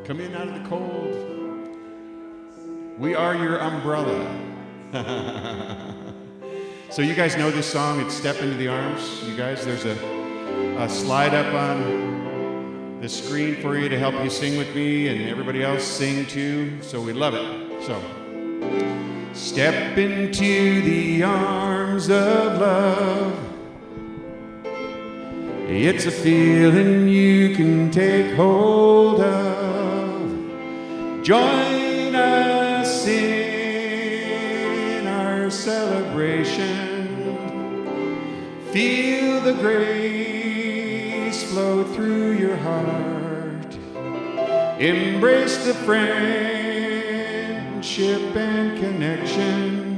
Come in out of the cold. We are your umbrella. So you guys know this song, it's Step Into the Arms. You guys, there's a slide up on the screen for you to help you sing with me and everybody else sing too. So we love it. So, step into the arms of love. It's a feeling you can take hold of. Join us in our celebration. Feel the grace flow through your heart. Embrace the friendship and connection.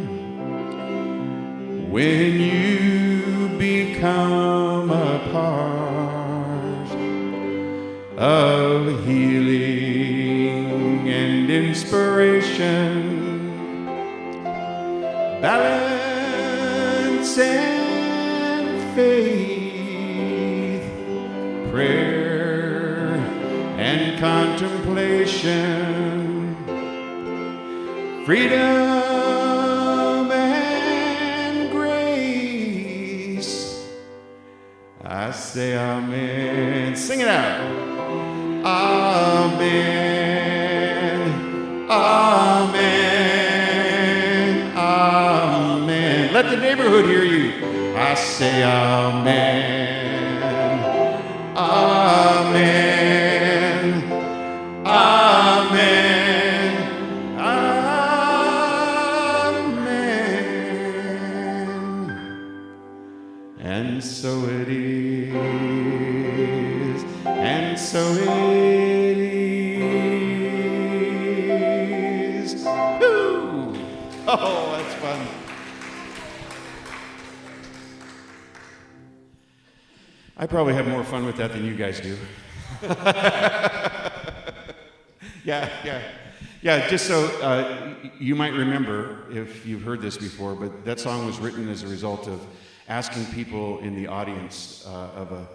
When you become a part of healing and inspiration, balance and faith, prayer and contemplation, freedom and grace. I say amen. Sing it out. Amen. Amen. Amen. Let the neighborhood hear you. I say amen. Amen. Amen. Amen. And so it is. And so it is. Woo! Oh, that's fun. I probably have more fun with that than you guys do. Yeah, just so you might remember, if you've heard this before, but that song was written as a result of asking people in the audience of a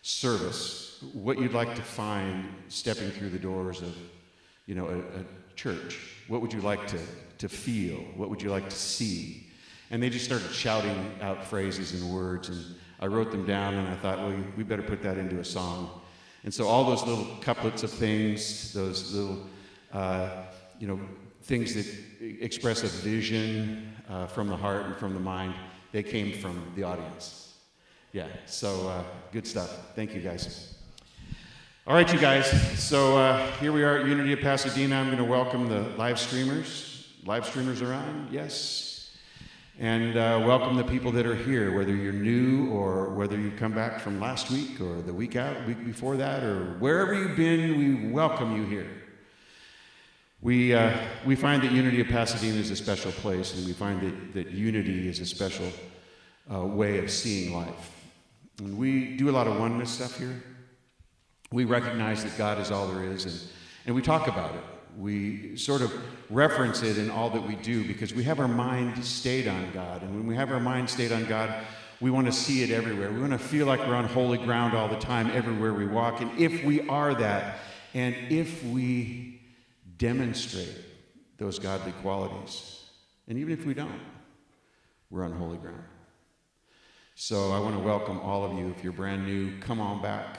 service what you'd like to find stepping through the doors of, a church. What would you like to feel? What would you like to see? And they just started shouting out phrases and words, and I wrote them down, and I thought, well, we better put that into a song. And so all those little couplets of things, those little, things that express a vision from the heart and from the mind, they came from the audience. Yeah, so good stuff. Thank you, guys. All right, you guys. So here we are at Unity of Pasadena. I'm going to welcome the live streamers. Live streamers are on? Yes. And welcome the people that are here, whether you're new or whether you've come back from last week or the week before that, or wherever you've been, we welcome you here. We find that Unity of Pasadena is a special place, and we find that unity is a special way of seeing life. And we do a lot of oneness stuff here. We recognize that God is all there is, and we talk about it. We sort of reference it in all that we do because we have our mind stayed on God. And when we have our mind stayed on God, we want to see it everywhere. We want to feel like we're on holy ground all the time, everywhere we walk. And if we are that, and if we demonstrate those godly qualities, and even if we don't, we're on holy ground. So I want to welcome all of you. If you're brand new, come on back.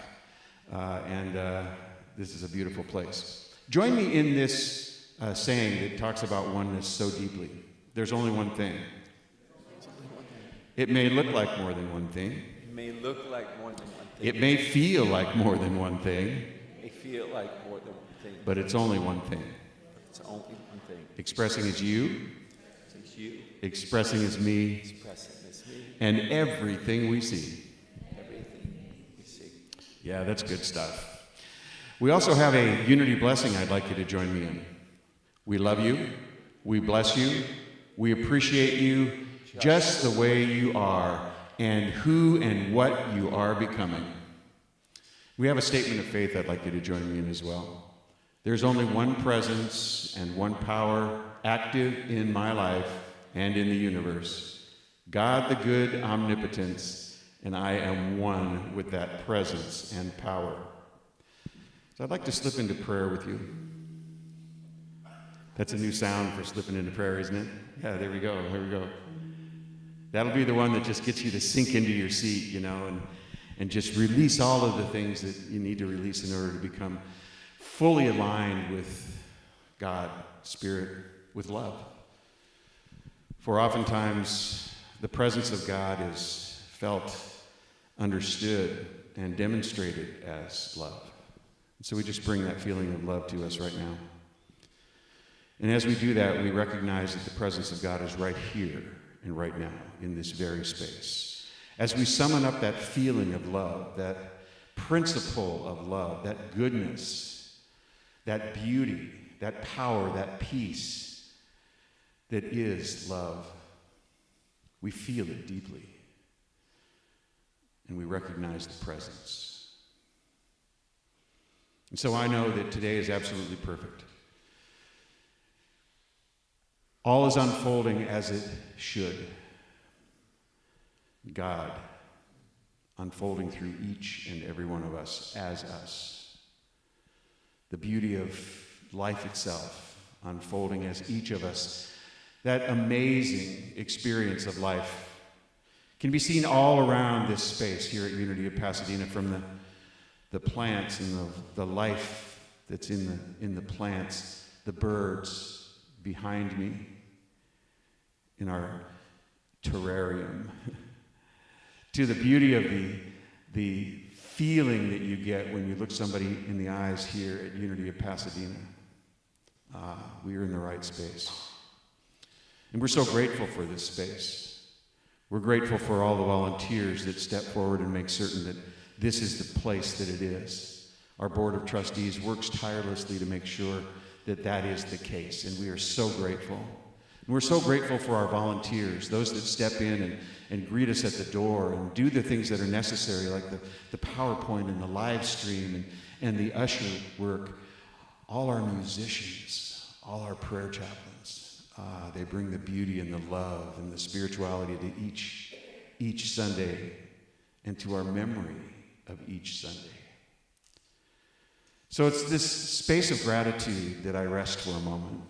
This is a beautiful place. Join me in this saying that talks about oneness so deeply. There's only one thing. It may look like more than one thing. It may look like more than one thing. It may feel like more than one thing. It may feel like more than one thing. But it's only one thing. It's only one thing. Expressing as you. It's you. Expressing as me. Expressing as me. And everything we see. Everything we see. Yeah, that's good stuff. We also have a unity blessing I'd like you to join me in. We love you. We bless you. We appreciate you just the way you are and who and what you are becoming. We have a statement of faith I'd like you to join me in as well. There's only one presence and one power active in my life and in the universe. God the good omnipotence, and I am one with that presence and power. So I'd like to slip into prayer with you. That's a new sound for slipping into prayer, isn't it? Yeah, there we go. There we go. That'll be the one that just gets you to sink into your seat, and just release all of the things that you need to release in order to become fully aligned with God, Spirit, with love. For oftentimes, the presence of God is felt, understood, and demonstrated as love. So we just bring that feeling of love to us right now. And as we do that, we recognize that the presence of God is right here and right now in this very space. As we summon up that feeling of love, that principle of love, that goodness, that beauty, that power, that peace that is love, we feel it deeply. And we recognize the presence. And so I know that today is absolutely perfect. All is unfolding as it should. God unfolding through each and every one of us as us. The beauty of life itself unfolding as each of us. That amazing experience of life can be seen all around this space here at Unity of Pasadena, from the plants and the life that's in the plants, the birds behind me in our terrarium, to the beauty of the feeling that you get when you look somebody in the eyes here at Unity of Pasadena. We are in the right space. And we're so grateful for this space. We're grateful for all the volunteers that step forward and make certain that this is the place that it is. Our Board of Trustees works tirelessly to make sure that that is the case, and we are so grateful. And we're so grateful for our volunteers, those that step in and greet us at the door and do the things that are necessary, like the PowerPoint and the live stream and the usher work. All our musicians, all our prayer chaplains, they bring the beauty and the love and the spirituality to each Sunday and to our memory of each Sunday. So it's this space of gratitude that I rest for a moment.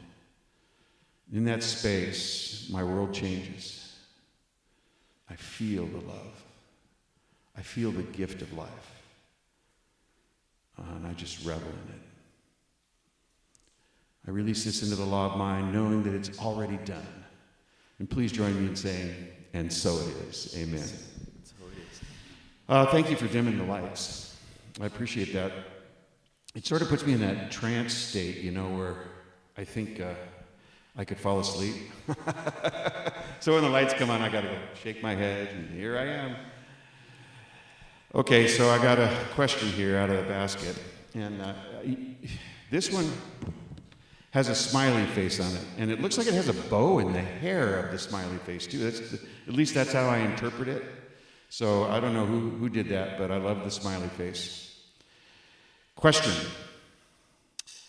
In that space, my world changes. I feel the love. I feel the gift of life. And I just revel in it. I release this into the law of mind, knowing that it's already done. And please join me in saying, and so it is. Amen. So it is. Thank you for dimming the lights. I appreciate that. It sort of puts me in that trance state, where I think I could fall asleep. So when the lights come on, I got to go shake my head, and here I am. Okay, so I got a question here out of the basket. And this one has a smiley face on it, and it looks like it has a bow in the hair of the smiley face too. At least that's how I interpret it. So I don't know who did that, but I love the smiley face. Question: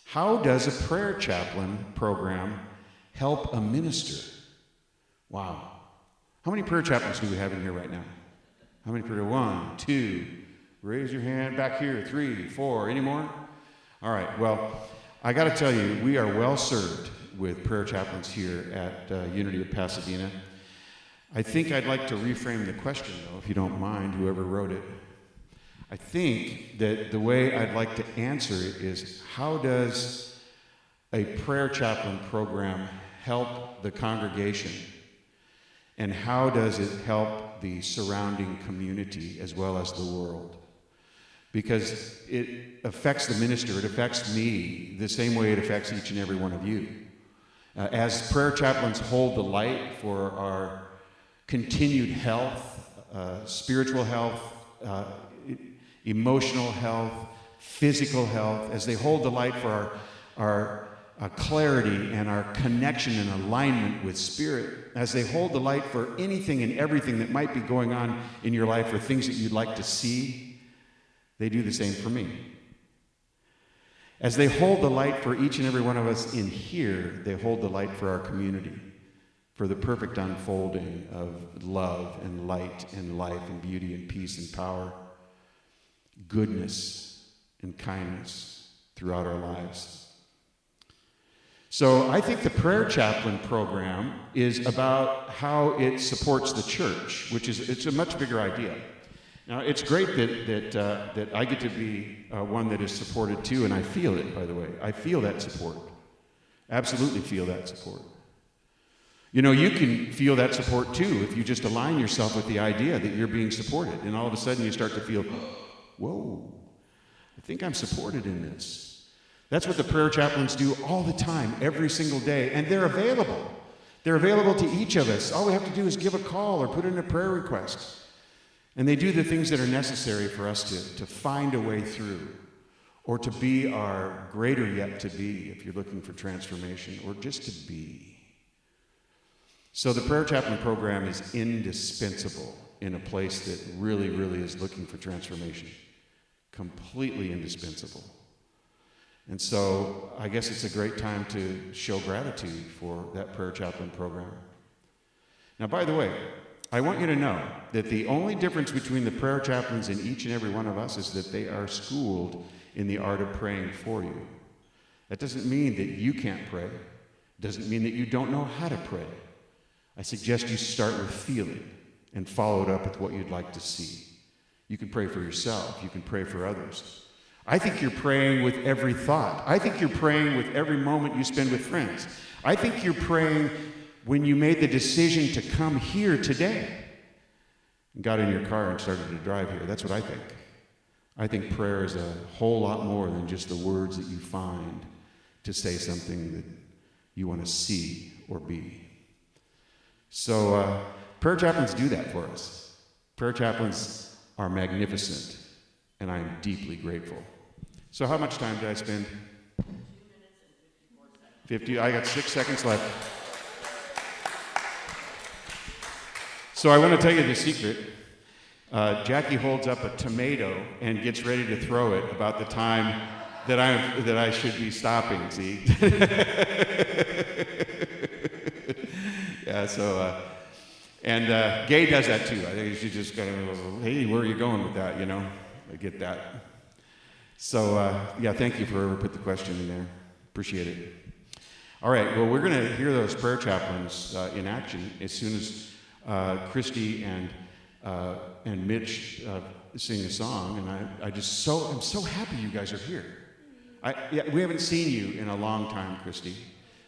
how does a prayer chaplain program help a minister? Wow. How many prayer chaplains do we have in here right now? How many prayer? 1, 2. Raise your hand back here. 3, 4. Any more? All right. Well, I got to tell you, we are well served with prayer chaplains here at Unity of Pasadena. I think I'd like to reframe the question, though, if you don't mind, whoever wrote it. I think that the way I'd like to answer it is, how does a prayer chaplain program help the congregation? And how does it help the surrounding community as well as the world? Because it affects the minister, it affects me the same way it affects each and every one of you. As prayer chaplains hold the light for our continued health, spiritual health, emotional health, physical health, as they hold the light for our clarity and our connection and alignment with Spirit, as they hold the light for anything and everything that might be going on in your life or things that you'd like to see, they do the same for me. As they hold the light for each and every one of us in here, they hold the light for our community, for the perfect unfolding of love and light and life and beauty and peace and power, goodness and kindness throughout our lives. So I think the prayer chaplain program is about how it supports the church, it's a much bigger idea. Now, it's great that I get to be one that is supported too, and I feel it, by the way. I feel that support. Absolutely feel that support. You know, you can feel that support too if you just align yourself with the idea that you're being supported, and all of a sudden you start to feel, whoa, I think I'm supported in this. That's what the prayer chaplains do all the time, every single day, and they're available. They're available to each of us. All we have to do is give a call or put in a prayer request. And they do the things that are necessary for us to find a way through, or to be our greater yet to be, if you're looking for transformation, or just to be. So the prayer chaplain program is indispensable in a place that really, really is looking for transformation. Completely indispensable. And so I guess it's a great time to show gratitude for that prayer chaplain program. Now, by the way, I want you to know that the only difference between the prayer chaplains and each and every one of us is that they are schooled in the art of praying for you. That doesn't mean that you can't pray. It doesn't mean that you don't know how to pray. I suggest you start with feeling and follow it up with what you'd like to see. You can pray for yourself. You can pray for others. I think you're praying with every thought. I think you're praying with every moment you spend with friends. I think you're praying when you made the decision to come here today and got in your car and started to drive here. That's what I think. I think prayer is a whole lot more than just the words that you find to say something that you want to see or be. So prayer chaplains do that for us. Prayer chaplains are magnificent, and I am deeply grateful. So how much time did I spend? 2 minutes and 54 seconds. 50. I got 6 seconds left. So I want to tell you the secret. Jackie holds up a tomato and gets ready to throw it about the time that I should be stopping, see? Yeah, so, and Gay does that too. I think she just kind of, hey, where are you going with that, you know? I get that. So, yeah, thank you for whoever put the question in there. Appreciate it. All right, well, we're going to hear those prayer chaplains in action as soon as Christy and Mitch sing a song, and I'm so happy you guys are here. We haven't seen you in a long time, Christy,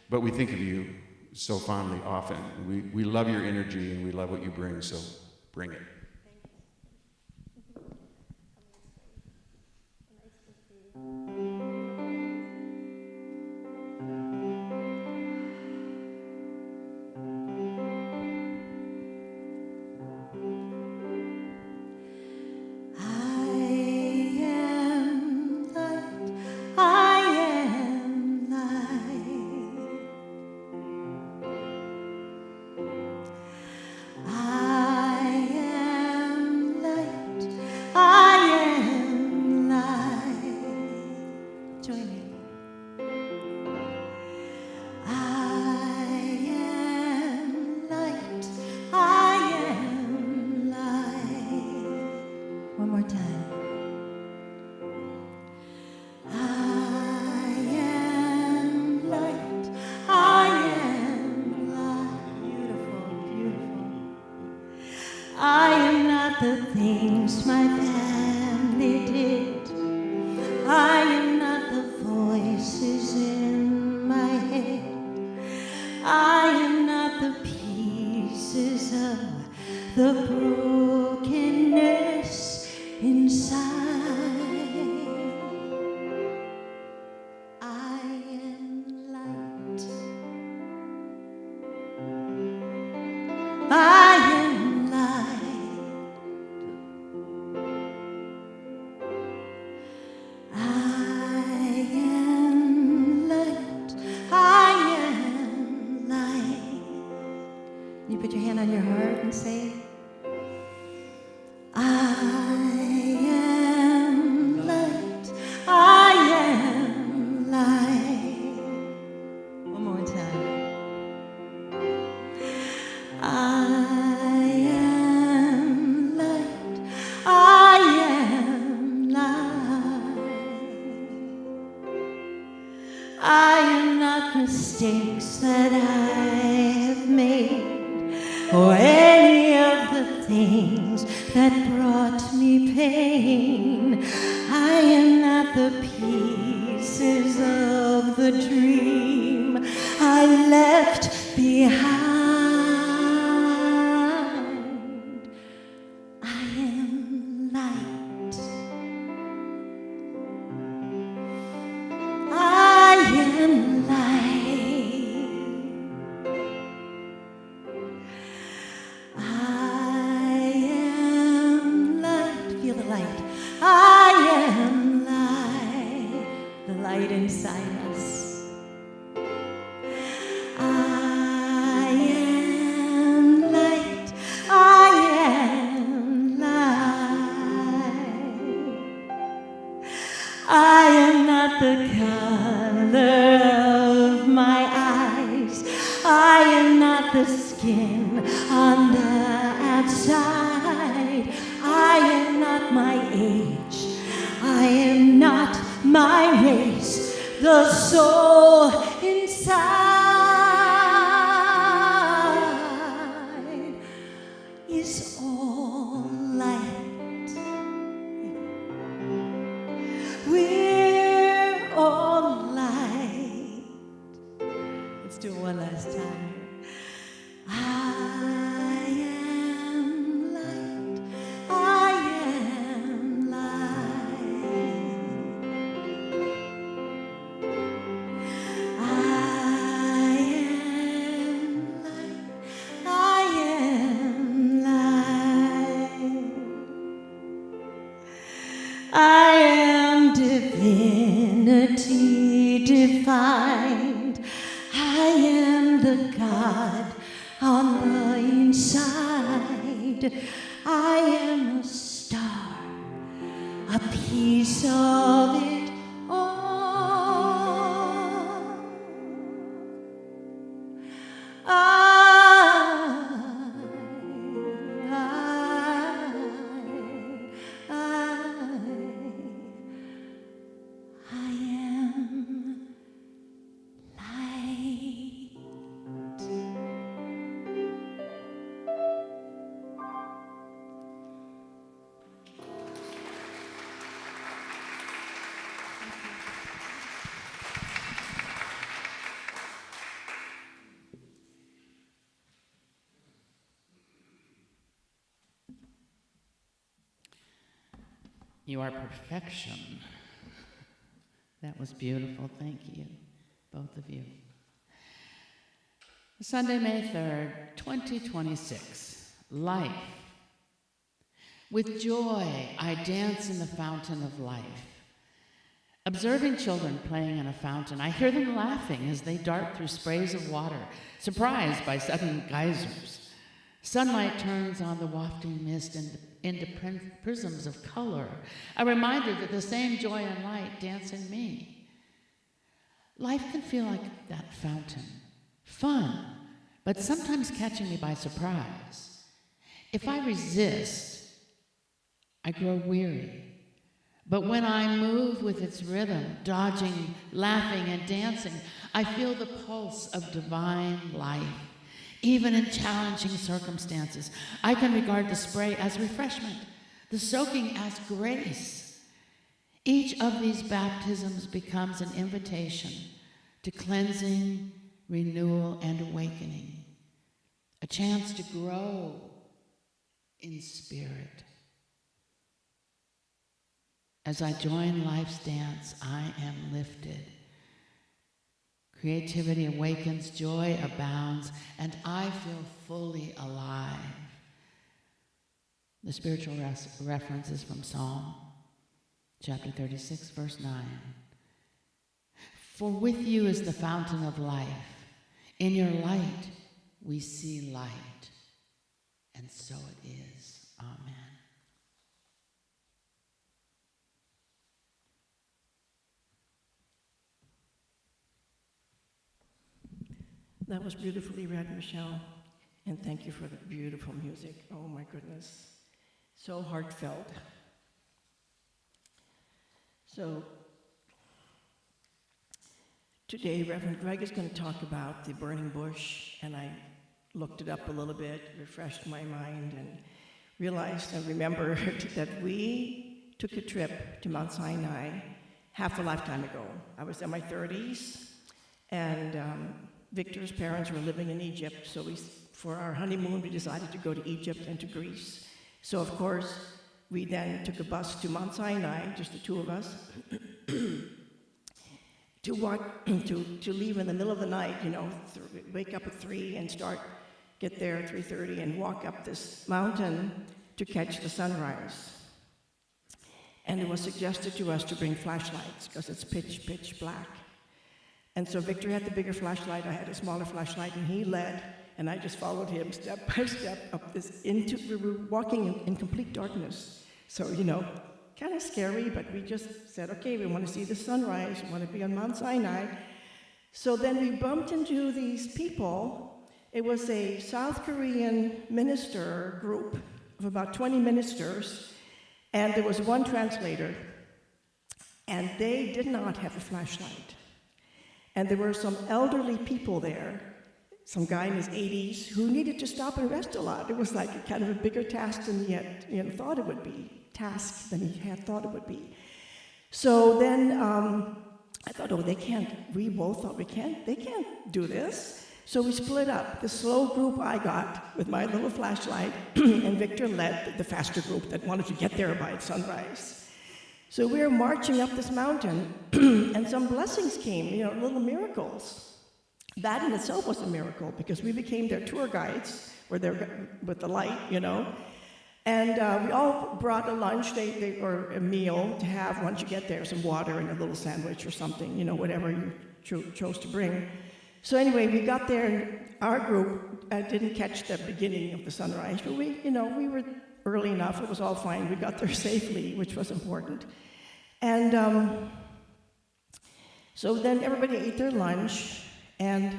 but we think of you so fondly often. We love your energy and we love what you bring, so bring it. The things my family did. I am not the voice I am not mistakes that I have made, or any of the things that brought me pain. I am not the pieces of the dream I left behind. I am light. I am light. I am light. Feel the light. I am light. The light inside us. I am light. I am light. I am not the color of my eyes. I am not the skin on the outside. I am not my age. I am not my race. The soul inside is all light. We're all light. Let's do it one last time. I am light. I am light. I am light. I am light. I am divinity defined. I am the God on the inside. I am a star, a piece of it all. I am light. You are perfection. That was beautiful. Thank you, both of you. Sunday, May 3rd, 2026. Life. With joy, I dance in the fountain of life. Observing children playing in a fountain, I hear them laughing as they dart through sprays of water, surprised by sudden geysers. Sunlight turns on the wafting mist and into prisms of color, a reminder that the same joy and light dance in me. Life can feel like that fountain, fun, but sometimes catching me by surprise. If I resist, I grow weary. But when I move with its rhythm, dodging, laughing, and dancing, I feel the pulse of divine life. Even in challenging circumstances, I can regard the spray as refreshment, the soaking as grace. Each of these baptisms becomes an invitation to cleansing, renewal, and awakening, a chance to grow in spirit. As I join life's dance, I am lifted. Creativity awakens, joy abounds, and I feel fully alive. The spiritual reference is from Psalm chapter 36, verse 9. For with you is the fountain of life. In your light we see light. And so it is. Amen. That was beautifully read, Michelle. And thank you for the beautiful music. Oh my goodness. So heartfelt. So, Today, Reverend Greg is going to talk about the burning bush, and I looked it up a little bit, refreshed my mind, and realized and remembered that we took a trip to Mount Sinai half a lifetime ago. I was in my 30s, and Victor's parents were living in Egypt, so for our honeymoon, we decided to go to Egypt and to Greece. So, of course, we then took a bus to Mount Sinai, just the two of us, to leave in the middle of the night, wake up at 3 and get there at 3:30 and walk up this mountain to catch the sunrise. And it was suggested to us to bring flashlights because it's pitch black. And so Victor had the bigger flashlight, I had a smaller flashlight, and he led, and I just followed him step by step up we were walking in complete darkness. So, kind of scary, but we just said, okay, we want to see the sunrise, we want to be on Mount Sinai. So then we bumped into these people. It was a South Korean minister group of about 20 ministers, and there was one translator, and they did not have a flashlight. And there were some elderly people there, some guy in his 80s, who needed to stop and rest a lot. It was like a kind of a bigger task than he had thought it would be. So then I thought, we both thought they can't do this. So we split up. The slow group I got with my little flashlight, and Victor led the faster group that wanted to get there by sunrise. So we were marching up this mountain, and some blessings came, little miracles. That in itself was a miracle, because we became their tour guides, with the light, And we all brought a lunch or a meal to have once you get there, some water and a little sandwich or something, whatever you chose to bring. So anyway, we got there, and our group didn't catch the beginning of the sunrise, but we were early enough. It was all fine. We got there safely, which was important. And so then everybody ate their lunch, and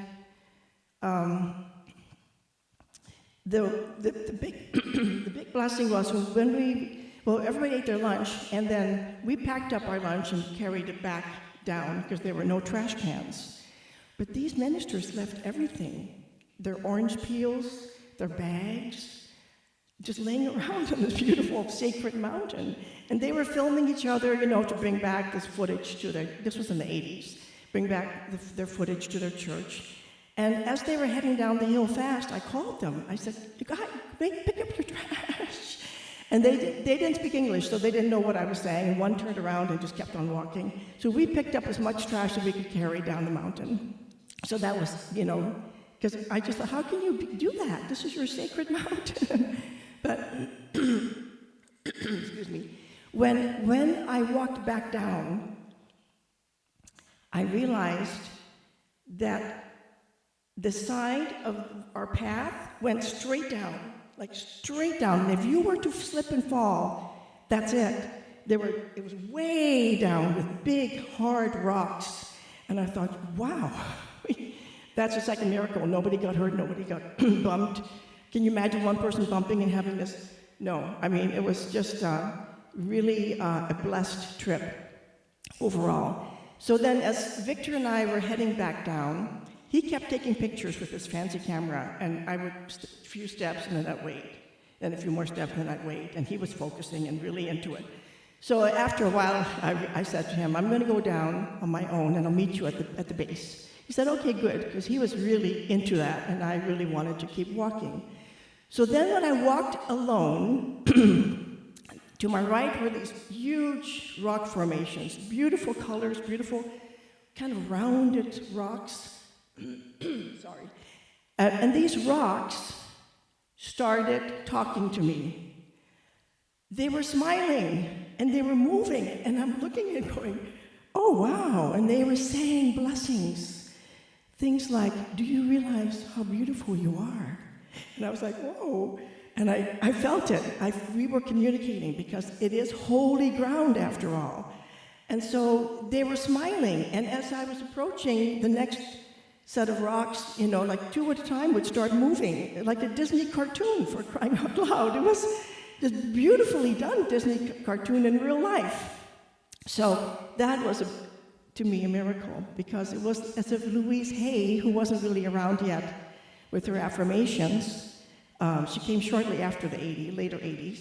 the big blessing was when everybody ate their lunch, and then we packed up our lunch and carried it back down because there were no trash cans. But these ministers left everything, their orange peels, their bags, just laying around on this beautiful sacred mountain. And they were filming each other, to bring back this footage this was in the 80s, bring back their footage to their church. And as they were heading down the hill fast, I called them. I said, "You guys, pick up your trash." And they didn't speak English, so they didn't know what I was saying. And one turned around and just kept on walking. So we picked up as much trash as we could carry down the mountain. So that was, because I just thought, how can you do that? This is your sacred mountain. But, excuse me, when I walked back down, I realized that the side of our path went straight down, like straight down. And if you were to slip and fall, that's it. It was way down with big, hard rocks. And I thought, wow, that's just like a miracle. Nobody got hurt, nobody got bumped. Can you imagine one person bumping and having this? No, it was just really a blessed trip overall. So then as Victor and I were heading back down, he kept taking pictures with his fancy camera, and I would a few steps and then I'd wait, then a few more steps and then I'd wait, and he was focusing and really into it. So after a while, I said to him, "I'm going to go down on my own, and I'll meet you at the base." He said, "Okay, good," because he was really into that, and I really wanted to keep walking. So then when I walked alone, to my right were these huge rock formations, beautiful colors, beautiful kind of rounded rocks. Sorry. And these rocks started talking to me. They were smiling, and they were moving, and I'm looking and going, "Oh, wow." And they were saying blessings. Things like, "Do you realize how beautiful you are?" And I was like, whoa. And I felt it. We were communicating because it is holy ground after all. And so they were smiling. And as I was approaching the next set of rocks, like two at a time would start moving, like a Disney cartoon, for crying out loud. It was this beautifully done Disney cartoon in real life. So that was a to me a miracle, because it was as if Louise Hay, who wasn't really around yet with her affirmations, she came shortly after the later 80s,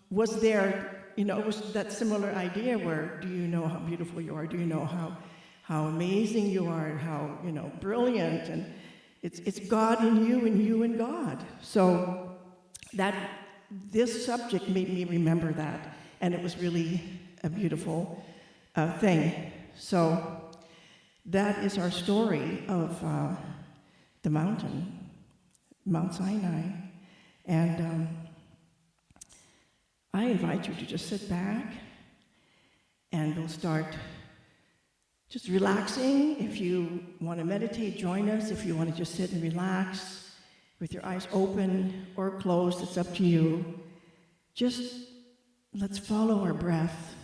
was there. You know, it was that similar idea where, do you know how beautiful you are? Do you know how amazing you are, and how, you know, brilliant? And it's God in you and you in God. So this subject made me remember that, and it was really a beautiful thing. So that is our story of the mountain, Mount Sinai. And I invite you to just sit back, and we'll start just relaxing. If you want to meditate, join us. If you want to just sit and relax with your eyes open or closed, it's up to you. Just let's follow our breath,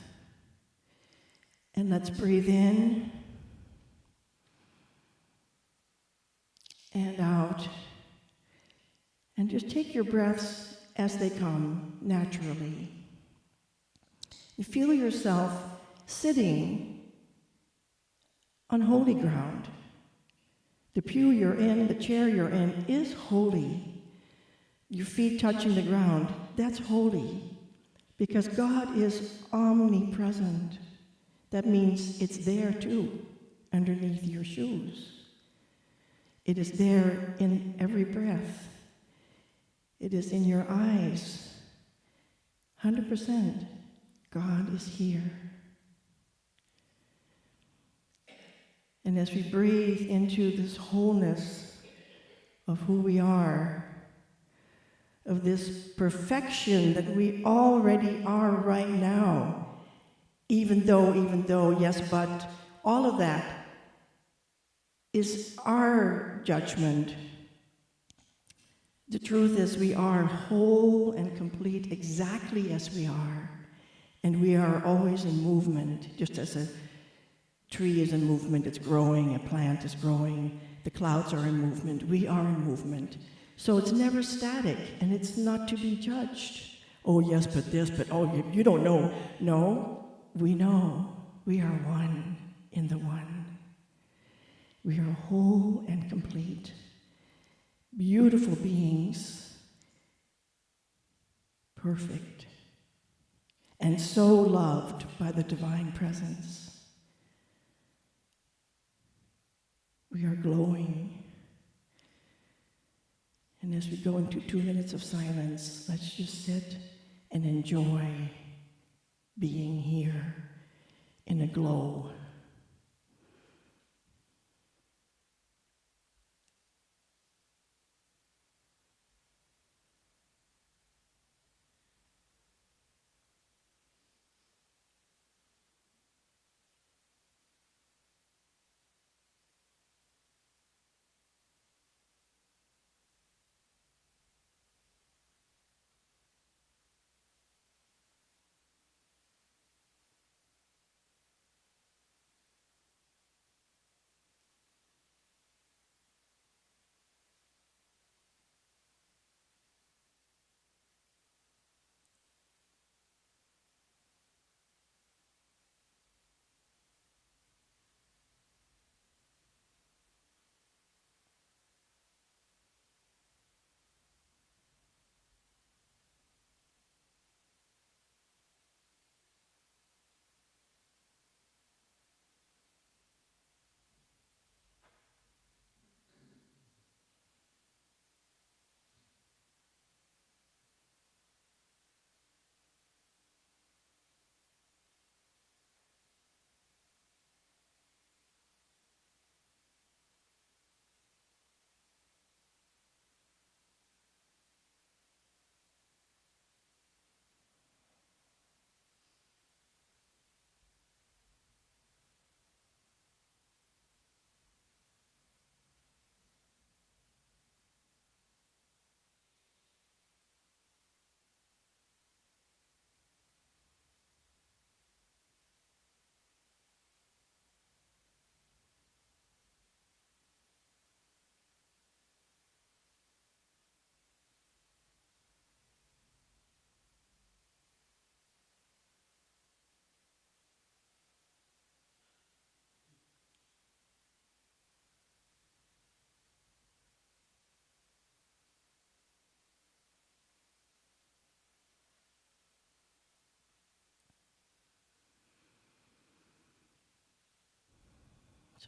and let's breathe in and out, and just take your breaths as they come naturally. You feel yourself sitting on holy ground. The pew you're in, the chair you're in is holy. Your feet touching the ground, that's holy, because God is omnipresent. That means it's there too, underneath your shoes. It is there in every breath. It is in your eyes. 100%. God is here. And as we breathe into this wholeness of who we are, of this perfection that we already are right now, even though, yes, but all of that is our judgment. The truth is, we are whole and complete exactly as we are, and we are always in movement, just as a tree is in movement, it's growing, a plant is growing, the clouds are in movement, we are in movement. So it's never static, and it's not to be judged. Oh yes, but this, but oh, you don't know. No, we know. We are one in the one. We are whole and complete. Beautiful beings, perfect, and so loved by the divine presence. We are glowing. And as we go into 2 minutes of silence, let's just sit and enjoy being here in a glow.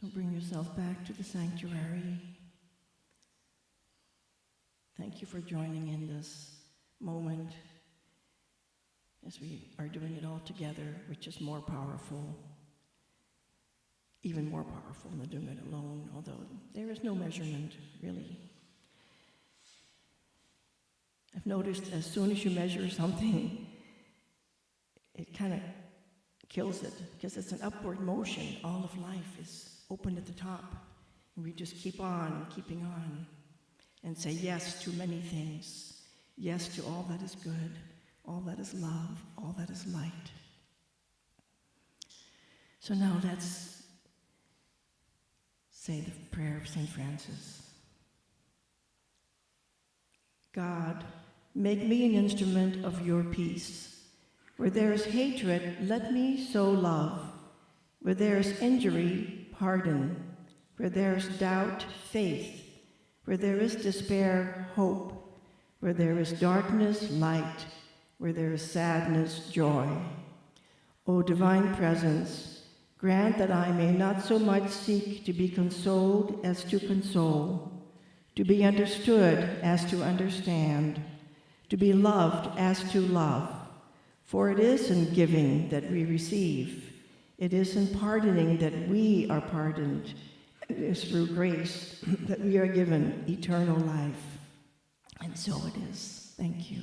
So bring yourself back to the sanctuary. Thank you for joining in this moment as we are doing it all together, which is more powerful, even more powerful than doing it alone, although there is no measurement, really. I've noticed as soon as you measure something, it kind of kills it, because it's an upward motion. All of life is open at the top, and we just keep on keeping on and say yes to many things, yes to all that is good, all that is love, all that is light. So now let's say the prayer of St. Francis. God, make me an instrument of your peace. Where there is hatred, let me sow love. Where there is injury, pardon. Where there is doubt, faith. Where there is despair, hope. Where there is darkness, light. Where there is sadness, joy. O divine presence, grant that I may not so much seek to be consoled as to console, to be understood as to understand, to be loved as to love. For it is in giving that we receive. It is in pardoning that we are pardoned. It is through grace that we are given eternal life. And so it is. Thank you.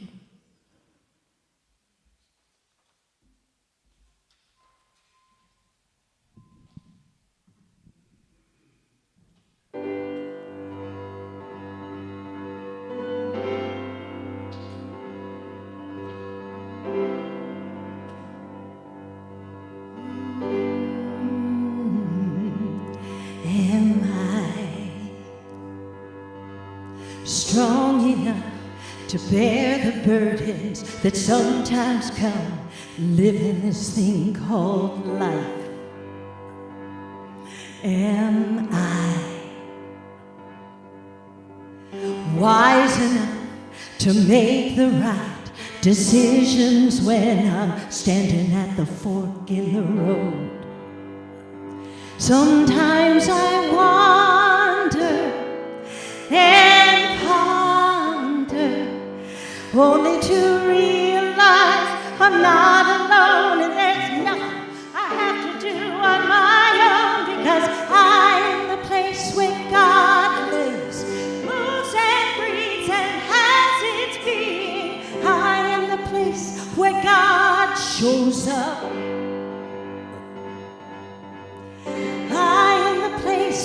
Am I strong enough to bear the burdens that sometimes come living this thing called life? Am I wise enough to make the right decisions when I'm standing at the fork in the road? Sometimes I wonder and ponder, only to realize I'm not alone and there's nothing I have to do on my own, because I am the place where God lives, moves and breathes and has its being. I am the place where God shows up.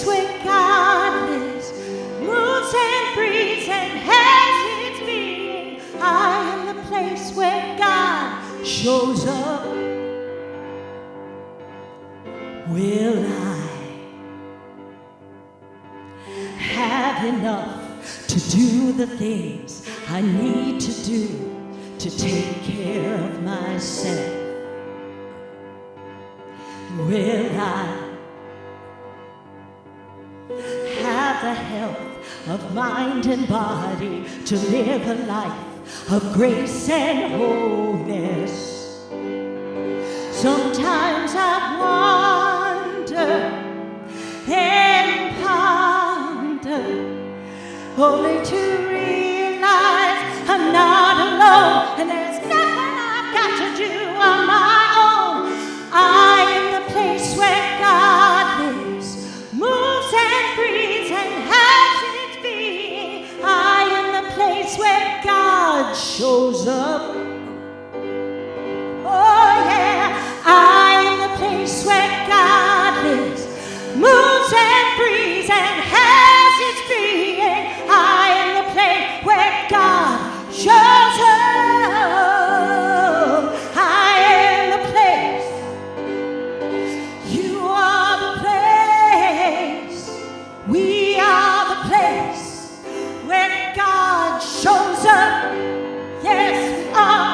Where God lives, moves and breathes and has its being. I am the place where God shows up. Will I have enough to do the things I need to do to take care of myself? Will I have the health of mind and body to live a life of grace and wholeness? Sometimes I wonder and ponder, only to realize I'm not alone and there's nothing I've got to do on my own. I am the place where God lives, moves and breathes and has its being. I am the place where God shows up. Oh yeah, I am the place where God lives, moves and breathes and has its being. I am the place where God shows up. I am the place. You are the place. We are the place where God shows up. Yes, we are.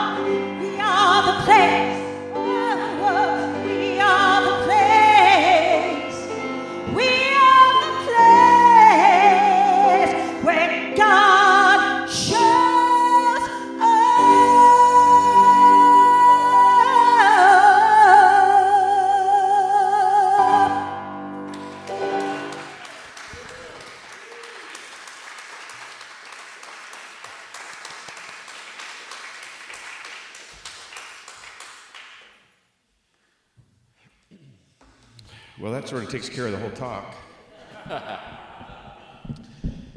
Well, that sort of takes care of the whole talk.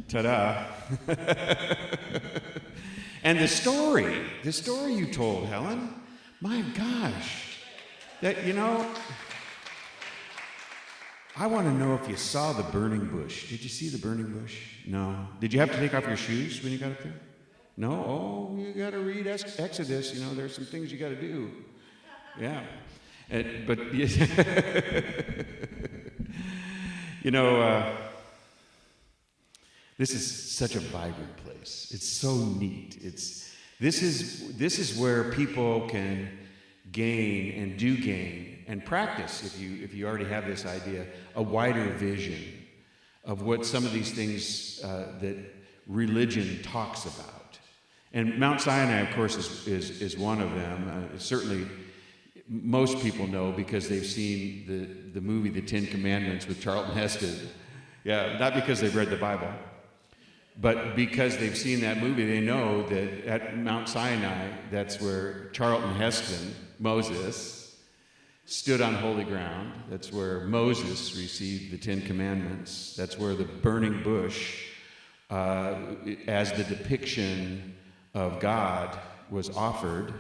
Ta-da. And the story you told, Helen, my gosh, that, you know, I want to know if you saw the burning bush. Did you see the burning bush? No. Did you have to take off your shoes when you got up there? No? Oh, you got to read Exodus. You know, there's some things you got to do. Yeah. But, you know, this is such a vibrant place. It's so neat. This is where people can gain and do gain and practice, if you already have this idea, a wider vision of what some of these things that religion talks about. And Mount Sinai, of course, is one of them. Certainly, most people know because they've seen the movie The Ten Commandments with Charlton Heston. Yeah, not because they've read the Bible, but because they've seen that movie, they know that at Mount Sinai, that's where Charlton Heston, Moses, stood on holy ground. That's where Moses received the Ten Commandments. That's where the burning bush, as the depiction of God, was offered.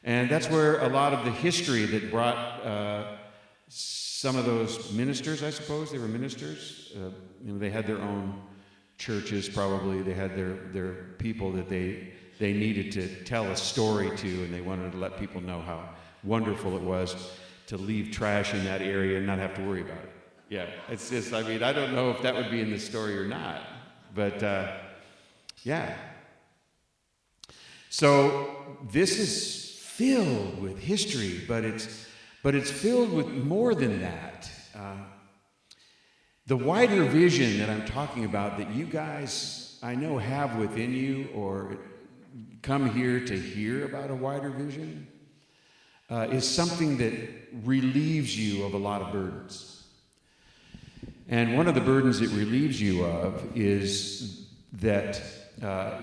And that's where a lot of the history that brought some of those ministers, I suppose, they were ministers. You know, they had their own churches, probably. They had their people that they needed to tell a story to, and they wanted to let people know how wonderful it was to leave trash in that area and not have to worry about it. Yeah, it's just, I mean, I don't know if that would be in the story or not, but yeah. So this is filled with history, but it's filled with more than that. The wider vision that I'm talking about that you guys, I know, have within you or come here to hear about a wider vision, is something that relieves you of a lot of burdens. And one of the burdens it relieves you of is that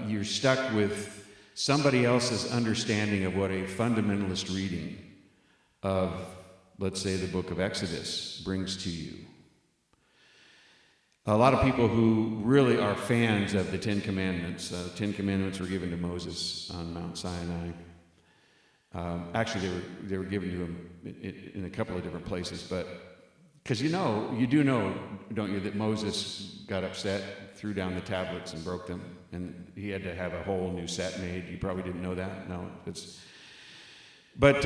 you're stuck with somebody else's understanding of what a fundamentalist reading of, let's say, the book of Exodus brings to you. A lot of people who really are fans of the Ten Commandments, the Ten Commandments were given to Moses on Mount Sinai. Actually, they were given to him in a couple of different places, but because you do know, don't you, that Moses got upset, threw down the tablets and broke them, and he had to have a whole new set made. You probably didn't know that. No, but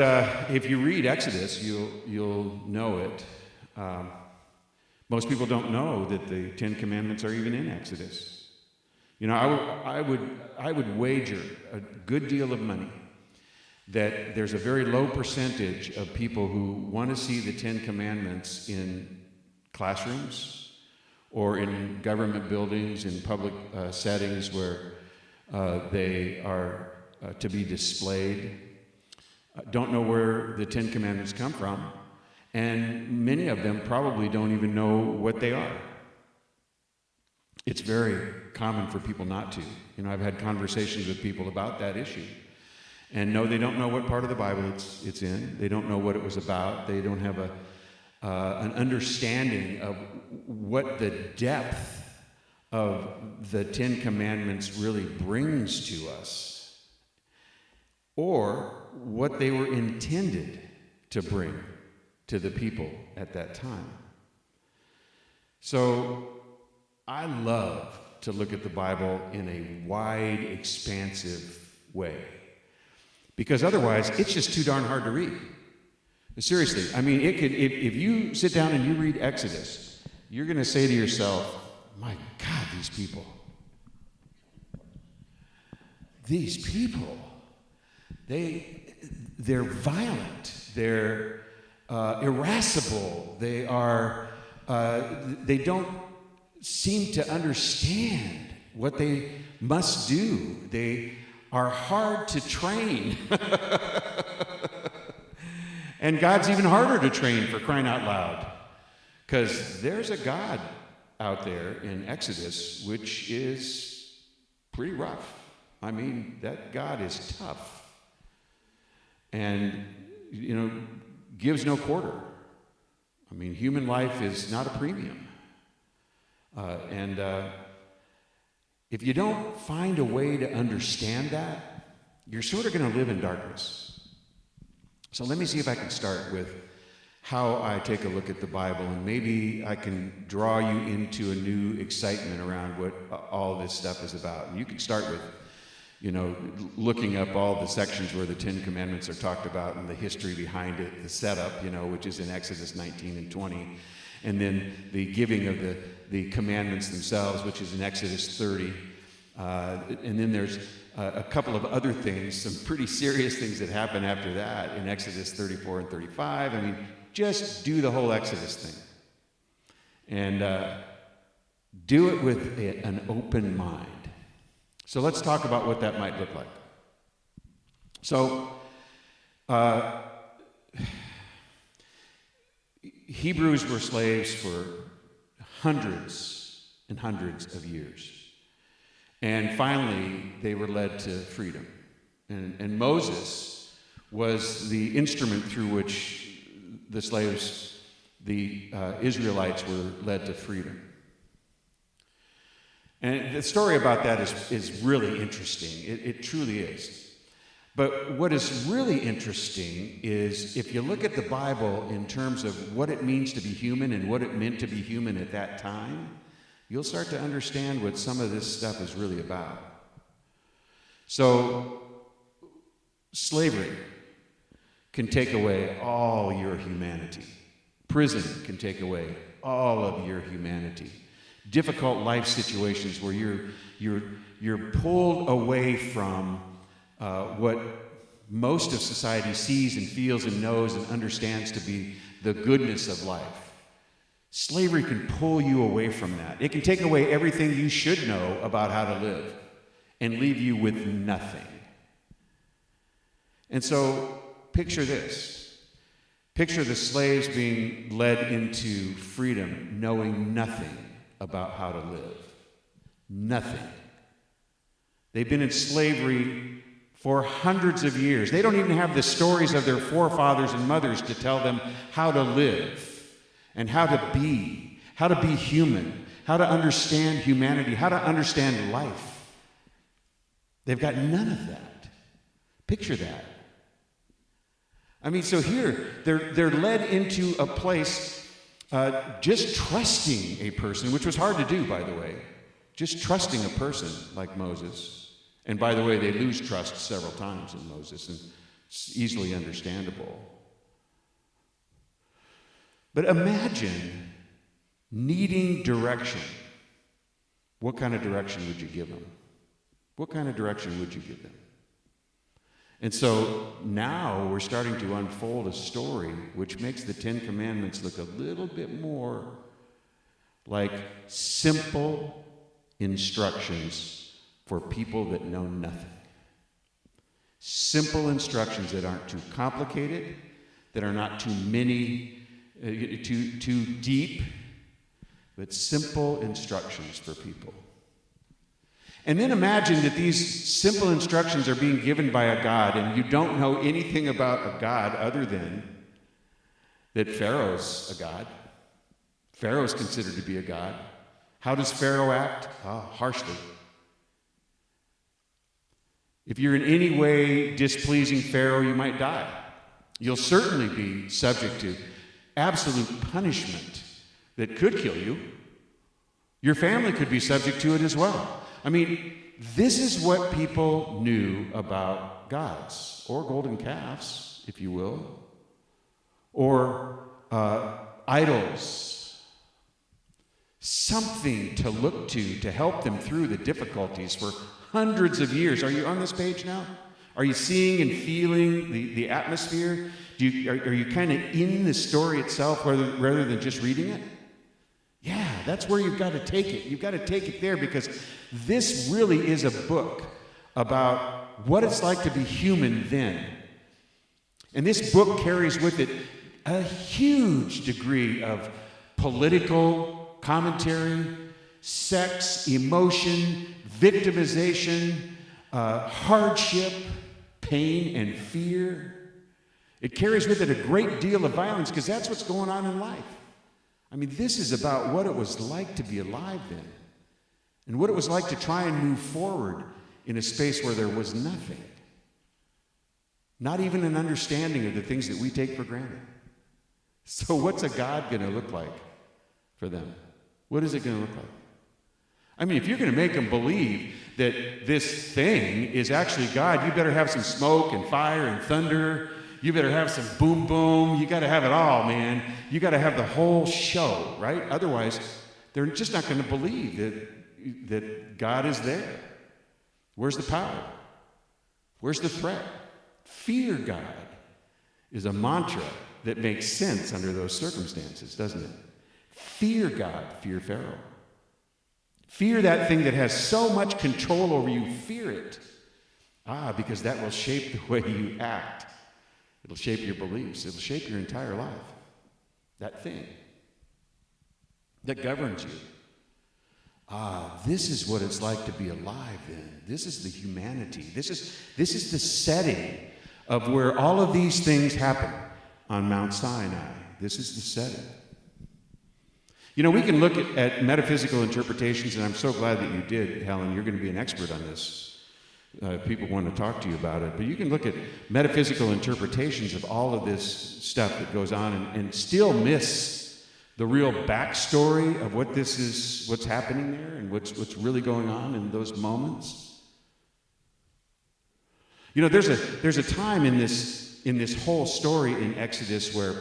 if you read Exodus, you'll know it. Most people don't know that the Ten Commandments are even in Exodus. You know, I would wager a good deal of money that there's a very low percentage of people who want to see the Ten Commandments in classrooms or in government buildings, in public settings where they are to be displayed. Don't know where the Ten Commandments come from. And many of them probably don't even know what they are. It's very common for people not to. You know, I've had conversations with people about that issue. And no, they don't know what part of the Bible it's in. They don't know what it was about. They don't have an understanding of what the depth of the Ten Commandments really brings to us, or what they were intended to bring to the people at that time. So I love to look at the Bible in a wide, expansive way, because otherwise it's just too darn hard to read. Seriously, I mean, if you sit down and you read Exodus, you're going to say to yourself, my God, these people, they're violent, they're irascible, they don't seem to understand what they must do. They are hard to train. And God's even harder to train, for crying out loud. Because there's a God out there in Exodus which is pretty rough. I mean, that God is tough. And, you know, gives no quarter. I mean, human life is not a premium. And if you don't find a way to understand that, you're sort of going to live in darkness. So let me see if I can start with how I take a look at the Bible, and maybe I can draw you into a new excitement around what all this stuff is about. And you can start with, looking up all the sections where the Ten Commandments are talked about and the history behind it, the setup, which is in Exodus 19 and 20. And then the giving of the commandments themselves, which is in Exodus 30. And then there's a couple of other things, some pretty serious things that happen after that in Exodus 34 and 35. I mean, just do the whole Exodus thing. And do it with an open mind. So let's talk about what that might look like. So, Hebrews were slaves for hundreds and hundreds of years. And finally, they were led to freedom. And Moses was the instrument through which the slaves, the Israelites, were led to freedom. And the story about that is really interesting. It truly is. But what is really interesting is if you look at the Bible in terms of what it means to be human and what it meant to be human at that time, you'll start to understand what some of this stuff is really about. So, slavery can take away all your humanity. Prison can take away all of your humanity. Difficult life situations where you're pulled away from what most of society sees and feels and knows and understands to be the goodness of life. Slavery can pull you away from that. It can take away everything you should know about how to live and leave you with nothing. And so, picture this. Picture the slaves being led into freedom, knowing nothing about how to live. Nothing. They've been in slavery for hundreds of years. They don't even have the stories of their forefathers and mothers to tell them how to live and how to be human, how to understand humanity, how to understand life. They've got none of that. Picture that. I mean, so here, they're led into a place just trusting a person, which was hard to do, by the way. Just trusting a person like Moses. And by the way, they lose trust several times in Moses, and it's easily understandable. But imagine needing direction. What kind of direction would you give them? What kind of direction would you give them? And so now we're starting to unfold a story which makes the Ten Commandments look a little bit more like simple instructions for people that know nothing. Simple instructions that aren't too complicated, that are not too deep, but simple instructions for people. And then imagine that these simple instructions are being given by a God, and you don't know anything about a God other than that Pharaoh's a God. Pharaoh's considered to be a God. How does Pharaoh act? Harshly. If you're in any way displeasing Pharaoh, you might die. You'll certainly be subject to absolute punishment that could kill you. Your family could be subject to it as well. I mean, this is what people knew about gods, or golden calves, if you will, or idols. Something to look to help them through the difficulties for hundreds of years. Are you on this page now? Are you seeing and feeling the atmosphere? Are you kind of in the story itself rather than just reading it? Yeah, that's where you've got to take it. You've got to take it there, because this really is a book about what it's like to be human then. And this book carries with it a huge degree of political commentary, sex, emotion, victimization, hardship, pain, and fear. It carries with it a great deal of violence, because that's what's going on in life. I mean, this is about what it was like to be alive then, and what it was like to try and move forward in a space where there was nothing. Not even an understanding of the things that we take for granted. So what's a God going to look like for them? What is it going to look like? I mean, if you're going to make them believe that this thing is actually God, you better have some smoke and fire and thunder. You better have some boom boom. You got to have it all, man. You got to have the whole show, right? Otherwise, they're just not going to believe that God is there. Where's the power? Where's the threat? Fear God is a mantra that makes sense under those circumstances, doesn't it? Fear God, fear Pharaoh. Fear that thing that has so much control over you. Fear it. Because that will shape the way you act. It'll shape your beliefs. It'll shape your entire life. That thing that governs you. This is what it's like to be alive then. This is the humanity. This is the setting of where all of these things happen on Mount Sinai. This is the setting. You know, we can look at metaphysical interpretations, and I'm so glad that you did, Helen. You're going to be an expert on this. People want to talk to you about it. But you can look at metaphysical interpretations of all of this stuff that goes on and still miss the real backstory of what this is, what's happening there, and what's really going on in those moments. You know, there's a time in this whole story in Exodus where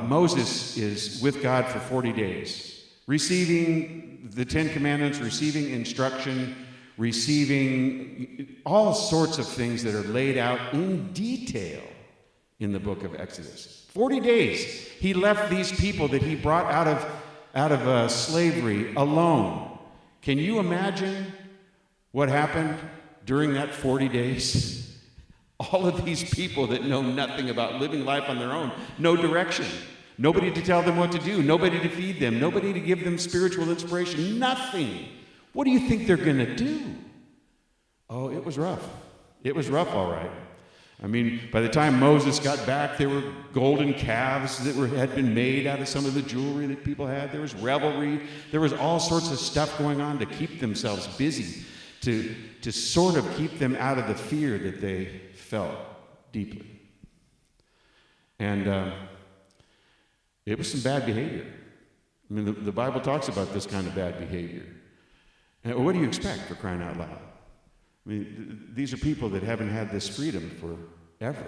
Moses is with God for 40 days, receiving the 10 Commandments, receiving instruction, receiving all sorts of things that are laid out in detail in the book of Exodus. 40 days he left these people that he brought out of slavery alone. Can you imagine what happened during that 40 days? All of these people that know nothing about living life on their own, no direction, nobody to tell them what to do, nobody to feed them, nobody to give them spiritual inspiration, nothing. What do you think they're going to do? Oh, it was rough. It was rough, all right. I mean, by the time Moses got back, there were golden calves that had been made out of some of the jewelry that people had. There was revelry. There was all sorts of stuff going on to keep themselves busy, to sort of keep them out of the fear that they felt deeply. And it was some bad behavior. I mean, the Bible talks about this kind of bad behavior. And what do you expect, for crying out loud? I mean, these are people that haven't had this freedom forever.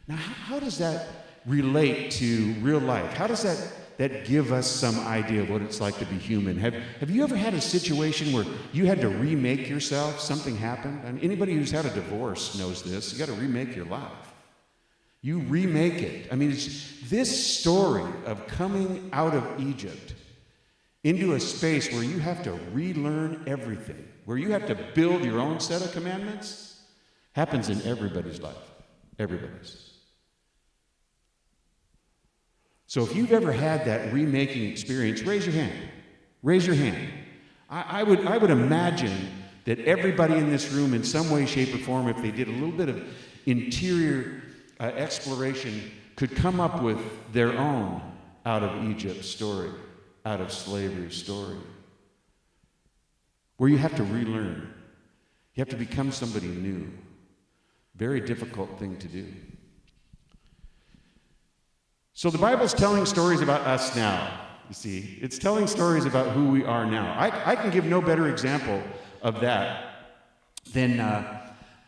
Now, how does that relate to real life? How does that give us some idea of what it's like to be human? Have you ever had a situation where you had to remake yourself? Something happened? I mean, anybody who's had a divorce knows this. You got to remake your life. You remake it. I mean, it's this story of coming out of Egypt into a space where you have to relearn everything, where you have to build your own set of commandments, happens in everybody's life. Everybody's. So if you've ever had that remaking experience, raise your hand. Raise your hand. I would imagine that everybody in this room, in some way, shape, or form, if they did a little bit of interior exploration, could come up with their own out of Egypt story, out of slavery story, where you have to relearn. You have to become somebody new. Very difficult thing to do. So the Bible's telling stories about us now, you see. It's telling stories about who we are now. I can give no better example of that than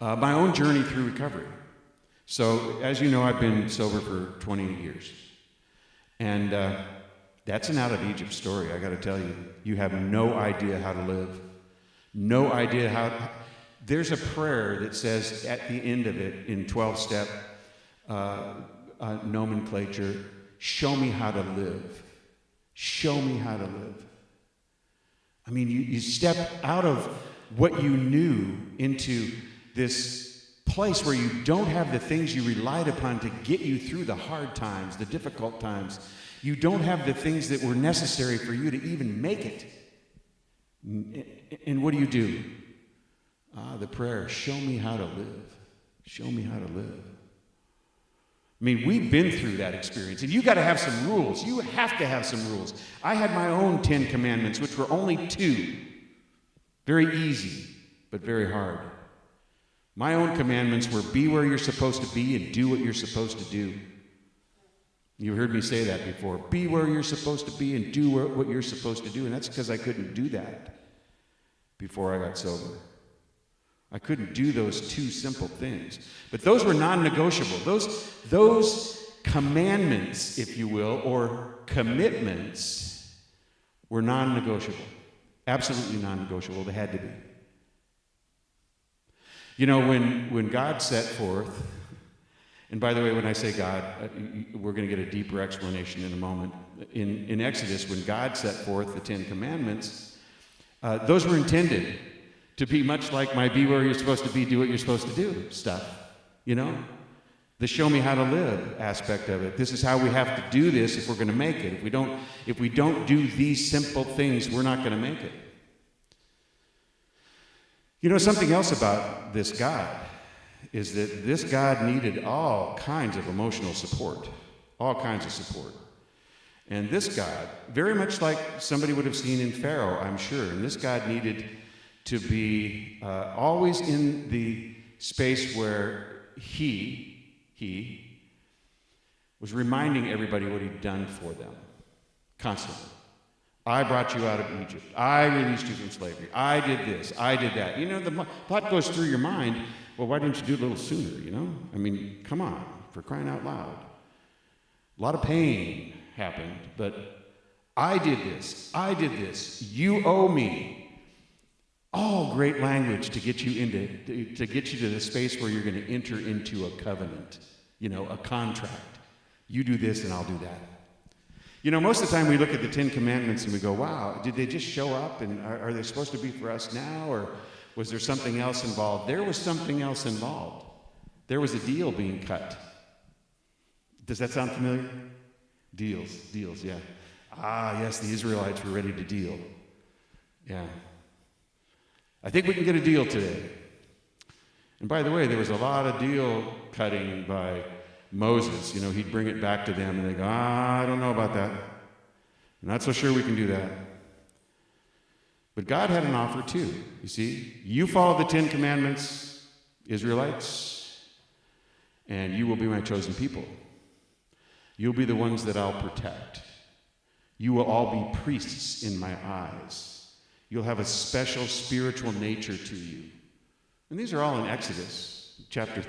my own journey through recovery. So, as you know, I've been sober for 20 years. And that's an out of Egypt story, I got to tell you. You have no idea how to live. No idea how. There's a prayer that says at the end of it, in 12-step nomenclature, show me how to live. Show me how to live. I mean, you step out of what you knew into this place where you don't have the things you relied upon to get you through the hard times, the difficult times. You don't have the things that were necessary for you to even make it. And what do? The prayer, show me how to live. Show me how to live. I mean, we've been through that experience, and you got to have some rules. You have to have some rules. I had my own 10 commandments, which were only 2. Very easy, but very hard. My own commandments were be where you're supposed to be and do what you're supposed to do. You've heard me say that before. Be where you're supposed to be and do what you're supposed to do, and that's because I couldn't do that before I got sober. I couldn't do those 2 simple things. But those were non-negotiable. Those commandments, if you will, or commitments were non-negotiable. Absolutely non-negotiable. They had to be. You know, when God set forth, and by the way, when I say God, we're going to get a deeper explanation in a moment. In Exodus, when God set forth the 10 Commandments, those were intended to be much like my be where you're supposed to be, do what you're supposed to do stuff, you know? The show me how to live aspect of it. This is how we have to do this if we're going to make it. If we don't do these simple things, we're not going to make it. You know, something else about this God is that this God needed all kinds of emotional support, all kinds of support. And this God, very much like somebody would have seen in Pharaoh, I'm sure, and this God needed to be always in the space where he was reminding everybody what he'd done for them, constantly. I brought you out of Egypt. I released you from slavery. I did this. I did that. You know, the thought goes through your mind, well, why didn't you do it a little sooner, you know? I mean, come on, for crying out loud. A lot of pain happened, but I did this. I did this. You owe me. All great language to get you to get you to the space where you're going to enter into a covenant, you know, a contract. You do this and I'll do that. You know, most of the time we look at the 10 Commandments and we go, wow, did they just show up and are they supposed to be for us now, or was there something else involved? There was something else involved. There was a deal being cut. Does that sound familiar? Deals, yeah. Ah, yes, the Israelites were ready to deal. Yeah. I think we can get a deal today. And by the way, there was a lot of deal cutting by Moses. You know, he'd bring it back to them and they go, I don't know about that. I'm not so sure we can do that. But God had an offer too. You see, you follow the 10 Commandments, Israelites, and you will be my chosen people. You'll be the ones that I'll protect. You will all be priests in my eyes. You'll have a special spiritual nature to you. And these are all in Exodus, chapter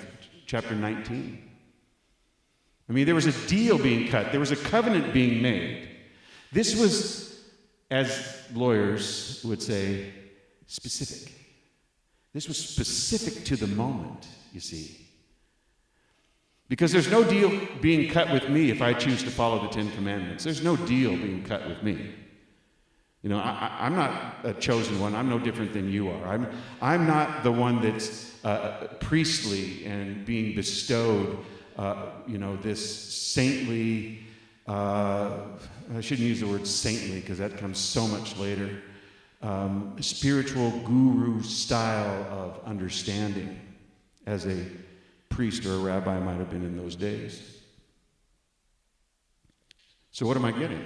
19. I mean, there was a deal being cut. There was a covenant being made. This was, as lawyers would say, specific. This was specific to the moment, you see. Because there's no deal being cut with me if I choose to follow the 10 Commandments. There's no deal being cut with me. You know, I'm not a chosen one. I'm no different than you are. I'm not the one that's priestly and being bestowed, you know, this saintly, I shouldn't use the word saintly because that comes so much later, spiritual guru style of understanding as a priest or a rabbi might have been in those days. So what am I getting?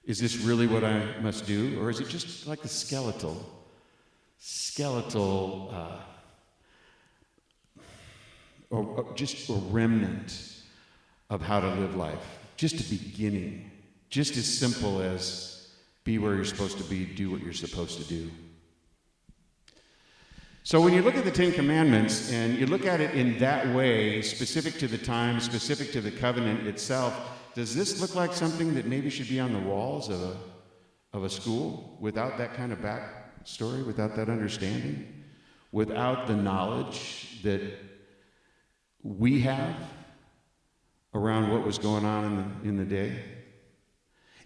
Is this really what I must do? Or is it just like a skeletal, or just a remnant of how to live life? Just a beginning. Just as simple as be where you're supposed to be, do what you're supposed to do. So when you look at the 10 Commandments and you look at it in that way, specific to the time, specific to the covenant itself, does this look like something that maybe should be on the walls of a school without that kind of backstory, without that understanding, without the knowledge that we have around what was going on in the day?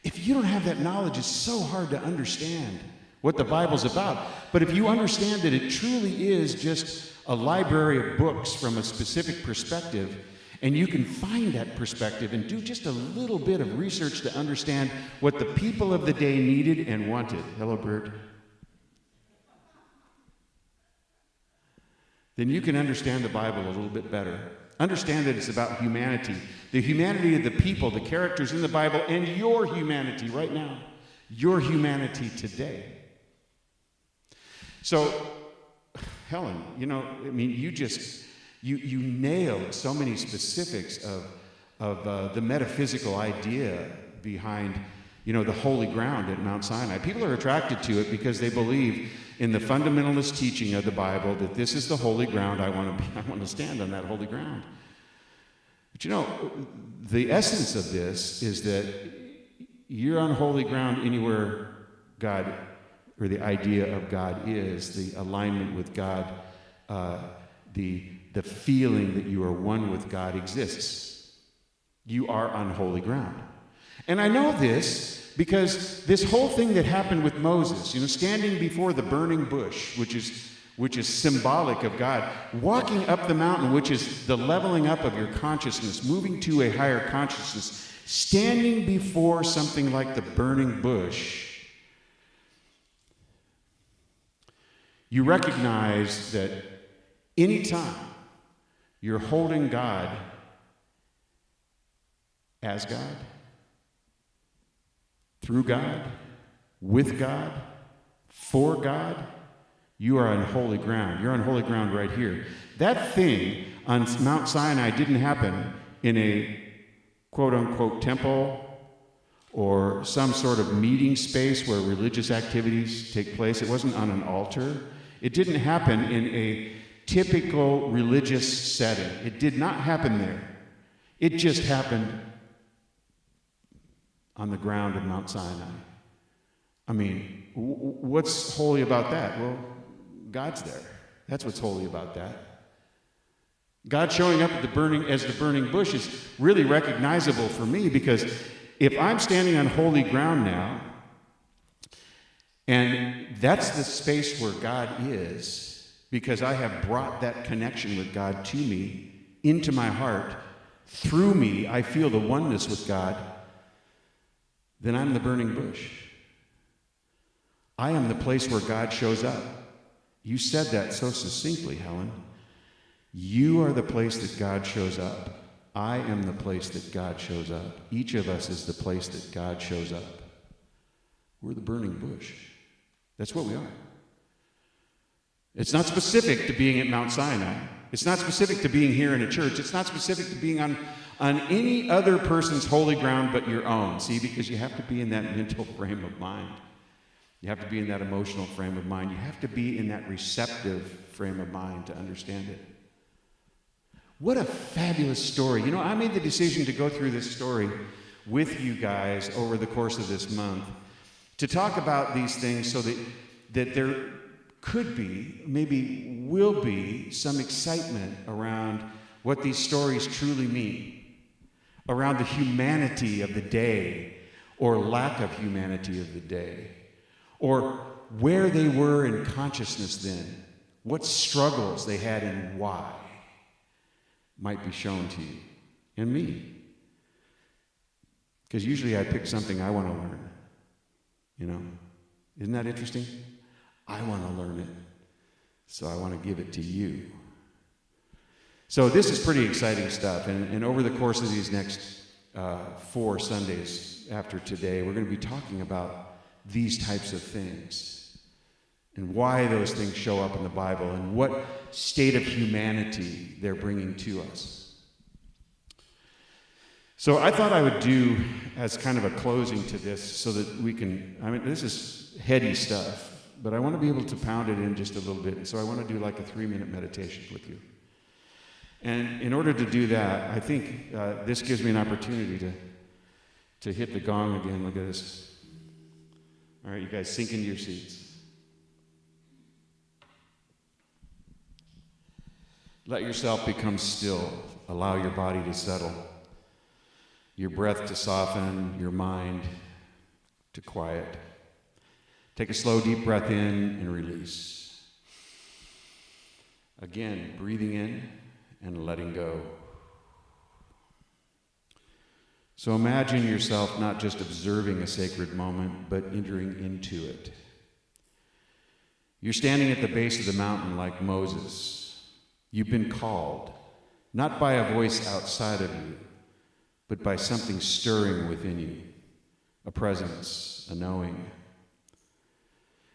If you don't have that knowledge, it's so hard to understand what the Bible's about. But if you understand that it truly is just a library of books from a specific perspective, and you can find that perspective and do just a little bit of research to understand what the people of the day needed and wanted. Hello, bird. Then you can understand the Bible a little bit better. Understand that it's about humanity. The humanity of the people, the characters in the Bible, and your humanity right now. Your humanity today. So, Helen, you nailed so many specifics of the metaphysical idea behind, the holy ground at Mount Sinai. People are attracted to it because they believe in the fundamentalist teaching of the Bible that this is the holy ground. I want to stand on that holy ground. But the essence of this is that you're on holy ground anywhere God, or the idea of God is, the alignment with God, the feeling that you are one with God exists. You are on holy ground. And I know this because this whole thing that happened with Moses, standing before the burning bush, which is symbolic of God, walking up the mountain, which is the leveling up of your consciousness, moving to a higher consciousness, standing before something like the burning bush, you recognize that anytime you're holding God as God, through God, with God, for God, you are on holy ground. You're on holy ground right here. That thing on Mount Sinai didn't happen in a quote-unquote temple or some sort of meeting space where religious activities take place. It wasn't on an altar. It didn't happen in a typical religious setting. It did not happen there. It just happened on the ground of Mount Sinai. What's holy about that? Well, God's there. That's what's holy about that. God showing up at the burning bush is really recognizable for me, because if I'm standing on holy ground now, and that's the space where God is, because I have brought that connection with God to me, into my heart, through me, I feel the oneness with God, then I'm the burning bush. I am the place where God shows up. You said that so succinctly, Helen. You are the place that God shows up. I am the place that God shows up. Each of us is the place that God shows up. We're the burning bush. That's what we are. It's not specific to being at Mount Sinai. It's not specific to being here in a church. It's not specific to being on any other person's holy ground but your own. See, because you have to be in that mental frame of mind. You have to be in that emotional frame of mind. You have to be in that receptive frame of mind to understand it. What a fabulous story. I made the decision to go through this story with you guys over the course of this month to talk about these things so that there could be, maybe will be, some excitement around what these stories truly mean, around the humanity of the day or lack of humanity of the day, or where they were in consciousness then, what struggles they had and why might be shown to you and me. Because usually I pick something I want to learn. Isn't that interesting? I want to learn it, so I want to give it to you. So this is pretty exciting stuff, and over the course of these next 4 Sundays after today, we're going to be talking about these types of things and why those things show up in the Bible and what state of humanity they're bringing to us. So I thought I would do, as kind of a closing to this, so that we can, this is heady stuff, but I want to be able to pound it in just a little bit, and so I want to do like a 3-minute meditation with you. And in order to do that, I think this gives me an opportunity to hit the gong again. Look at this. All right, you guys, sink into your seats. Let yourself become still. Allow your body to settle, your breath to soften, your mind to quiet. Take a slow, deep breath in and release. Again, breathing in and letting go. So imagine yourself not just observing a sacred moment, but entering into it. You're standing at the base of the mountain like Moses. You've been called. not by a voice outside of you, but by something stirring within you, a presence, a knowing.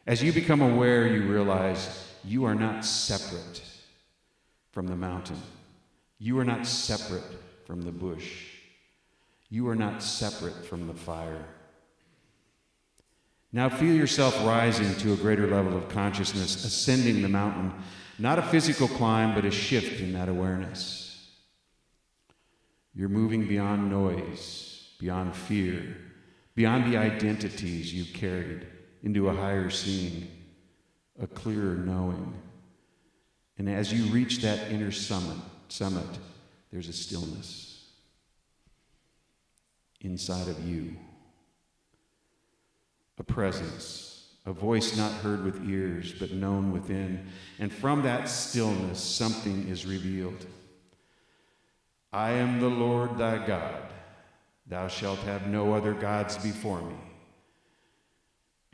As you become aware, you realize you are not separate from the mountain. You are not separate from the bush. You are not separate from the fire. Now feel yourself rising to a greater level of consciousness, ascending the mountain, not a physical climb, but a shift in that awareness. You're moving beyond noise, beyond fear, beyond the identities you've carried, into a higher seeing, a clearer knowing. And as you reach that inner summit, there's a stillness inside of you, a presence, a voice not heard with ears, but known within. And from that stillness, something is revealed. I am the Lord thy God. Thou shalt have no other gods before me.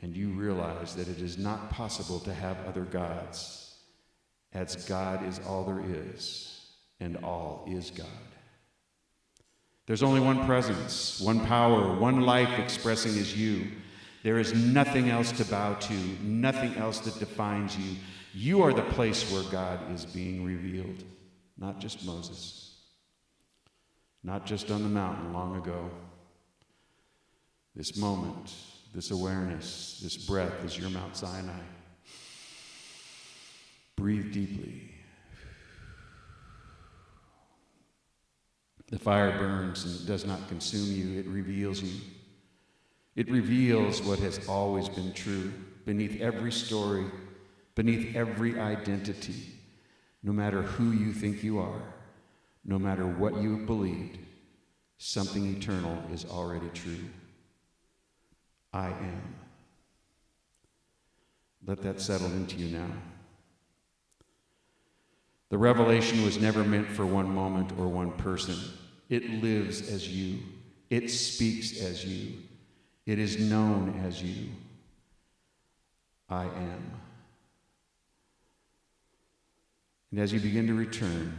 And you realize that it is not possible to have other gods, as God is all there is, and all is God. There's only one presence, one power, one life expressing as you. There is nothing else to bow to, nothing else that defines you. You are the place where God is being revealed, not just Moses, not just on the mountain long ago. This moment, this awareness, this breath is your Mount Sinai. Breathe deeply. The fire burns and it does not consume you, it reveals you. It reveals what has always been true beneath every story, beneath every identity. No matter who you think you are, no matter what you have believed, something eternal is already true. I am. Let that settle into you now. The revelation was never meant for one moment or one person. It lives as you. It speaks as you. It is known as you. I am. And as you begin to return,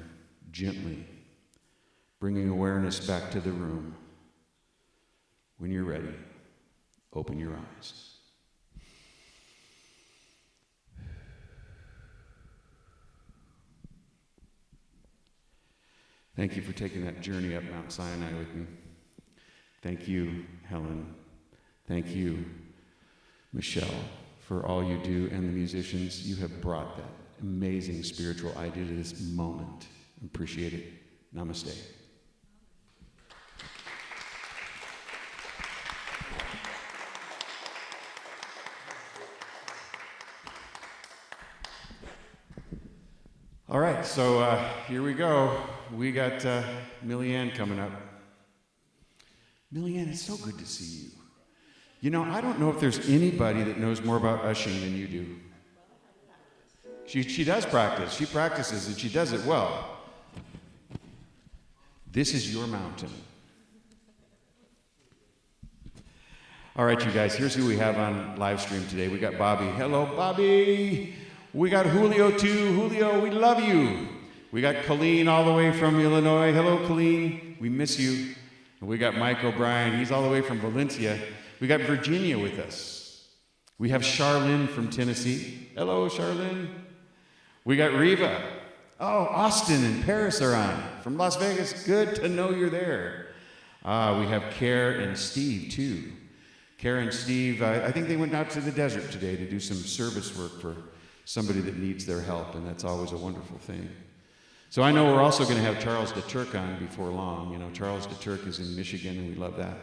gently, bringing awareness back to the room, when you're ready, open your eyes. Thank you for taking that journey up Mount Sinai with me. Thank you, Helen. Thank you, Michelle, for all you do, and the musicians. You have brought that amazing spiritual idea to this moment. Appreciate it. Namaste. All right, so here we go. We got Millyanne coming up. Millyanne, it's so good to see you. You know, I don't know if there's anybody that knows more about ushering than you do. She does practice. She practices and she does it well. This is your mountain. All right, you guys, here's who we have on live stream today. We got Bobby. Hello, Bobby. We got Julio, too. Julio, we love you. We got Colleen all the way from Illinois. Hello, Colleen. We miss you. And we got Mike O'Brien. He's all the way from Valencia. We got Virginia with us. We have Charlene from Tennessee. Hello, Charlene. We got Reva. Oh, Austin and Paris are on. From Las Vegas. Good to know you're there. We have Care and Steve, too. Care and Steve, I think they went out to the desert today to do some service work for somebody that needs their help, and that's always a wonderful thing. So I know we're also going to have Charles DeTurk on before long. You know, Charles DeTurk is in Michigan, and we love that.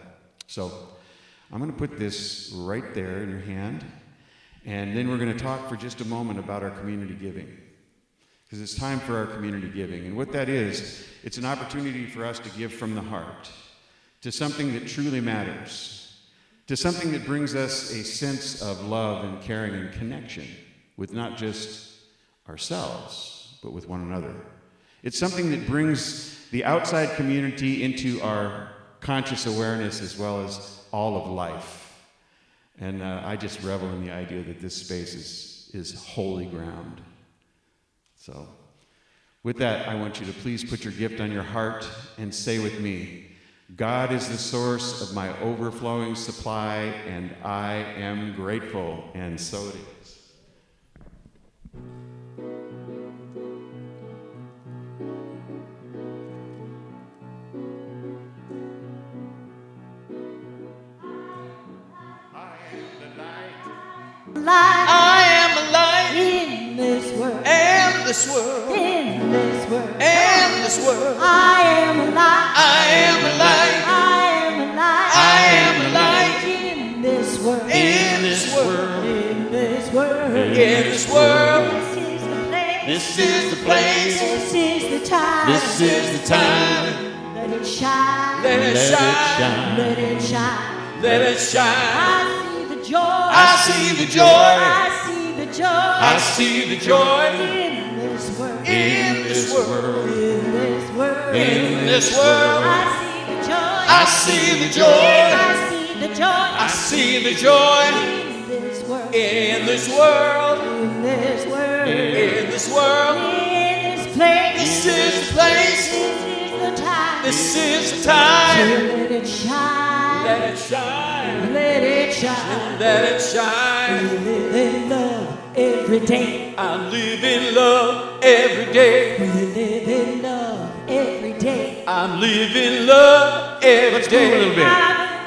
So I'm going to put this right there in your hand, and then we're going to talk for just a moment about our community giving, because it's time for our community giving. And what that is, it's an opportunity for us to give from the heart to something that truly matters, to something that brings us a sense of love and caring and connection with not just ourselves, but with one another. It's something that brings the outside community into our conscious awareness as well as all of life. And I just revel in the idea that this space is holy ground. So With that, I want you to please put your gift on your heart and say with me, God is the source of my overflowing supply, and I am grateful. And so it is. Light I am a light in this world. and this world, In this world. and this world. I am a light. I am a light I am a light. I am a light in this world. in this world. In this world. In this world. This is the place. This is the place. This is the time. This is the time. Let it shine. Let it shine. Let it shine. Let it shine. I see the joy. I see the joy. I see the joy. I see the joy In this world. in this world. In this world. In this world. I see the joy. I see the joy. I see the joy. I see the joy In this world. in this world. In this world. In this world. In this place. This is the place. This is the time. This is the time. So let it shine. Let it shine. Let it shine. Let it shine. We live in love every day. I live in love every day. We live in love every day. I'm living love every Let's do a little day. bit. I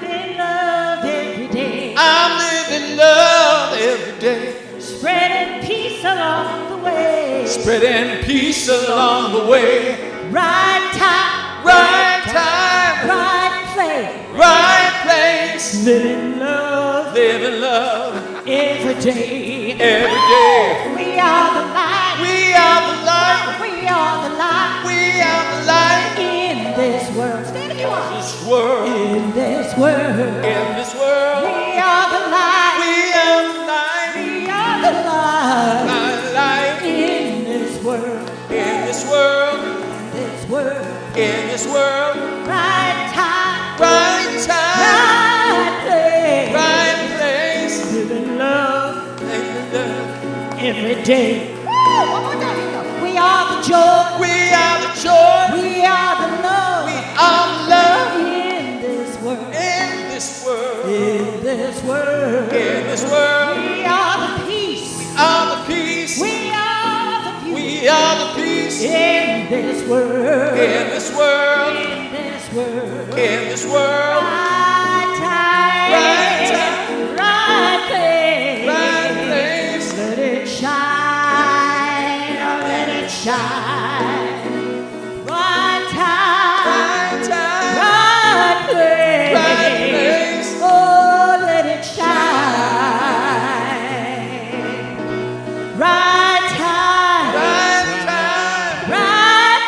live in love every day. I'm living love every day. Spreading peace along the way. Spreading peace along the way. Right time. Right time. Right place. Right place. Living love Living love every day. every day. We are the light. We are the light. We are the light. We are the light. In this world. Stand if you want. This world. In this world. In this world. We are the light. We are the light. We are the light. My light. In this world. In this world. In this world. In this world. Right time. Right time. Right place. Right place. Living love Living love. every day. Woo! One more time. Here we go. We are the joy. We are the joy. We are the love. We are love In this world. in this world. In this world. In this world. We are the peace. All the peace. We are the beauty. We are the peace In this world. in this world. In this world. In this world. Right time. Right time. Right place. Right place. Let it shine. Let it shine. Right time. Right time. Right place. Right place. Oh, let it shine. Right time. Right time. Right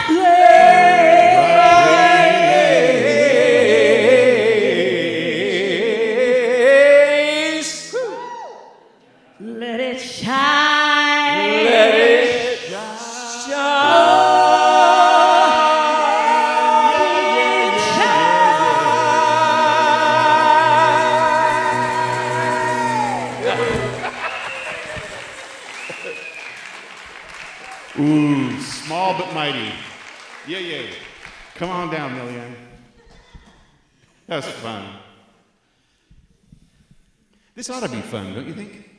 Place. Let it shine. Let it Ooh, small but mighty. Yeah, yeah. Come on down, Millian. That was fun. This ought to be fun, don't you think?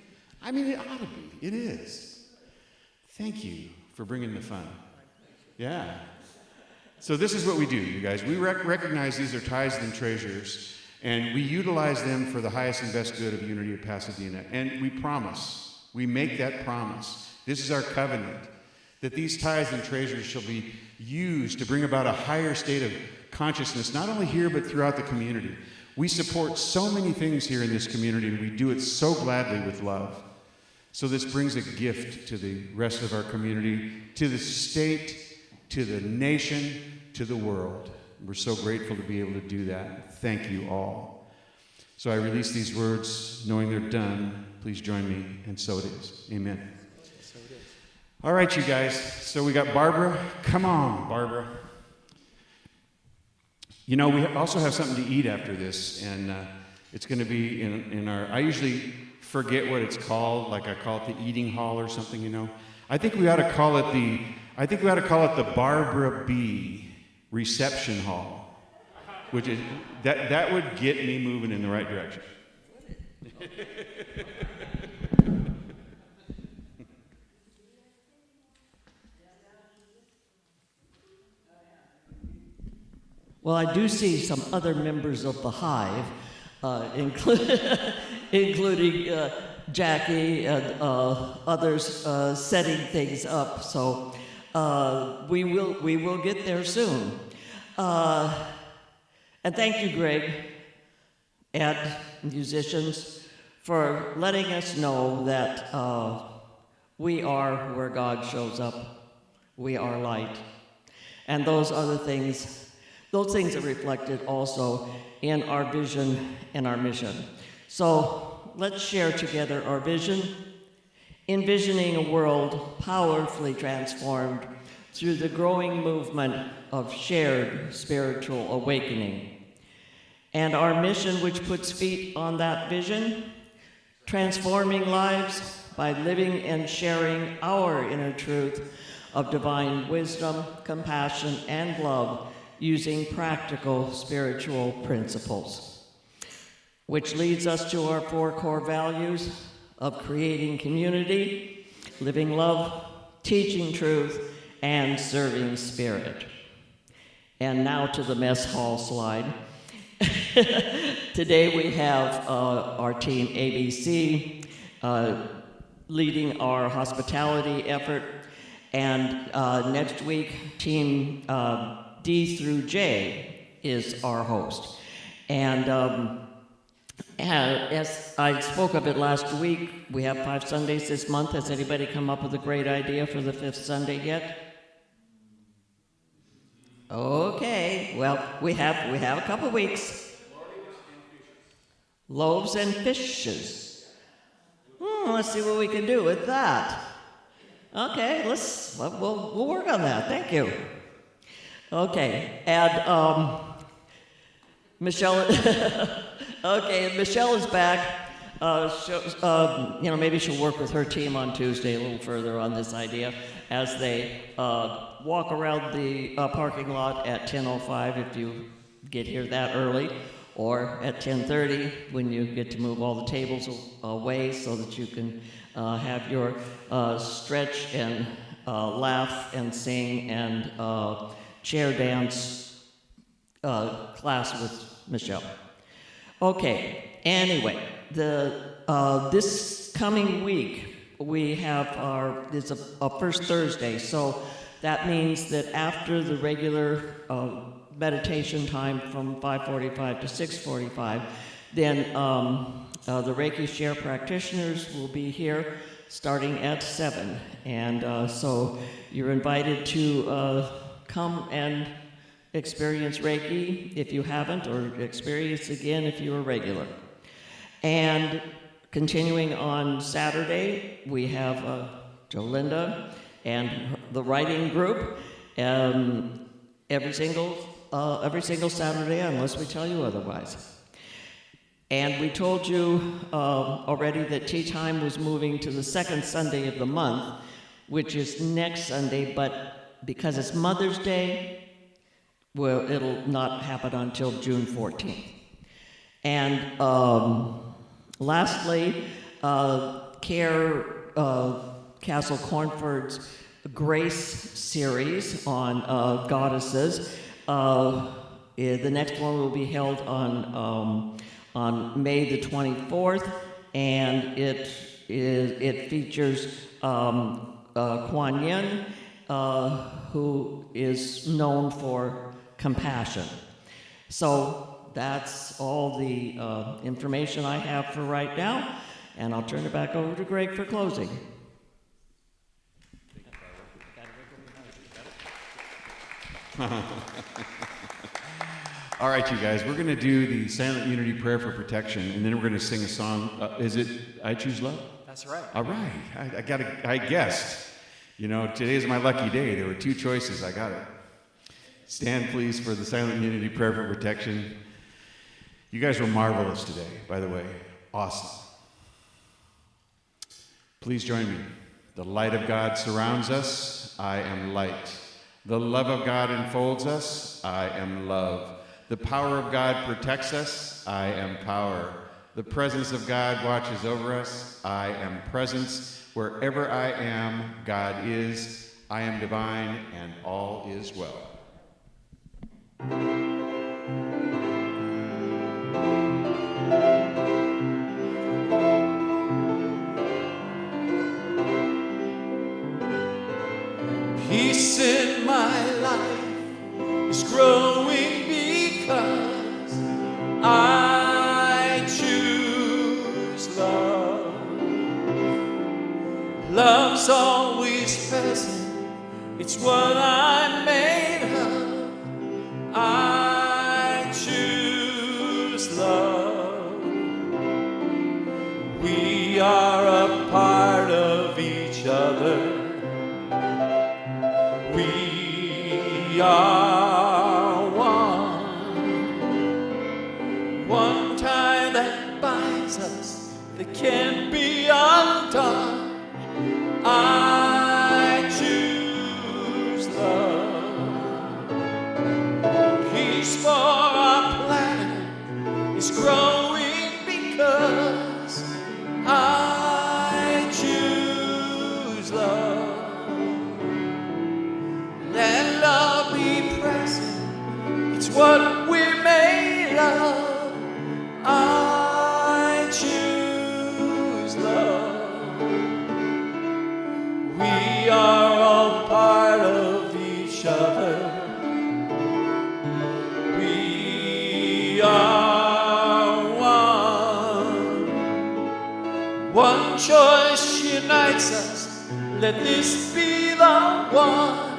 I mean, it ought to be. It is. Thank you for bringing the fun. Yeah. So this is what we do, you guys. We recognize these are tithes and treasures, and we utilize them for the highest and best good of Unity of Pasadena. And we promise, we make that promise. This is our covenant, that these tithes and treasures shall be used to bring about a higher state of consciousness, not only here, but throughout the community. We support so many things here in this community, and we do it so gladly with love. So this brings a gift to the rest of our community, to the state, to the nation, to the world. We're so grateful to be able to do that. Thank you all. So I release these words knowing they're done. Please join me, and so it is. Amen. All right, you guys. So we got Barbara. Come on, Barbara. You know, we also have something to eat after this, and it's going to be in our... I usually forget what it's called, like I call it the eating hall or something, you know. I think we ought to call it the I think we ought to call it the Barbara B. Reception Hall, which is that would get me moving in the right direction. Well, I do see some other members of the Hive, including Jackie and others setting things up. So we will get there soon. And thank you, Greg, and musicians, for letting us know that we are where God shows up. We are light, and those things are reflected also in our vision and our mission. So let's share together our vision, envisioning a world powerfully transformed through the growing movement of shared spiritual awakening. And our mission, which puts feet on that vision, transforming lives by living and sharing our inner truth of divine wisdom, compassion, and love, using practical spiritual principles, which leads us to our 4 core values of creating community, living love, teaching truth, and serving spirit. And now to the mess hall slide. Today we have our team ABC leading our hospitality effort, and next week team D through J is our host. And as I spoke of it last week, we have 5 Sundays this month. Has anybody come up with a great idea for the 5th Sunday yet? Okay, well, we have a couple weeks. Loaves and fishes. Let's see what we can do with that. Okay, we'll work on that. Thank you. Okay, and Michelle. Okay, and Michelle is back. Maybe she'll work with her team on Tuesday a little further on this idea as they walk around the parking lot at 10:05 if you get here that early, or at 10:30 when you get to move all the tables away so that you can have your stretch and laugh and sing and chair dance class with Michelle. Okay, anyway, this coming week we have it's a first Thursday, so that means that after the regular meditation time from 5:45 to 6:45, then the Reiki Share practitioners will be here starting at 7, and so you're invited to come and experience Reiki if you haven't, or experience again if you're a regular. And continuing on Saturday, we have Jolinda and the writing group every single Saturday, unless we tell you otherwise. And we told you already that Tea Time was moving to the 2nd Sunday of the month, which is next Sunday, but because it's Mother's Day, well, it'll not happen until June 14th. And lastly, Castle Cornford's Grace series on goddesses. The next one will be held on May the 24th, and it features Kuan Yin, who is known for compassion. So that's all the information I have for right now, and I'll turn it back over to Greg for closing. All right, you guys, we're going to do the Silent Unity Prayer for Protection, and then we're going to sing a song. Is it I Choose Love? That's right. All right. I guessed. You know, today is my lucky day. There were 2 choices. I got it. Stand, please, for the Silent Unity Prayer for Protection. You guys were marvelous today, by the way. Awesome. Please join me. The light of God surrounds us. I am light. The love of God enfolds us. I am love. The power of God protects us. I am power. The presence of God watches over us. I am presence. Wherever I am, God is. I am divine, and all is well. Peace in my life is growing because I choose love. Love's always present, it's what I'm made of. I choose love. We are a part of each other. We are one tie that binds us that can't be undone. I choose love. Peace for our planet is growing because I choose love. Let love be present, it's what we're made of. I choose love. We are all part of each other. We are one. One choice unites us. Let this be the one.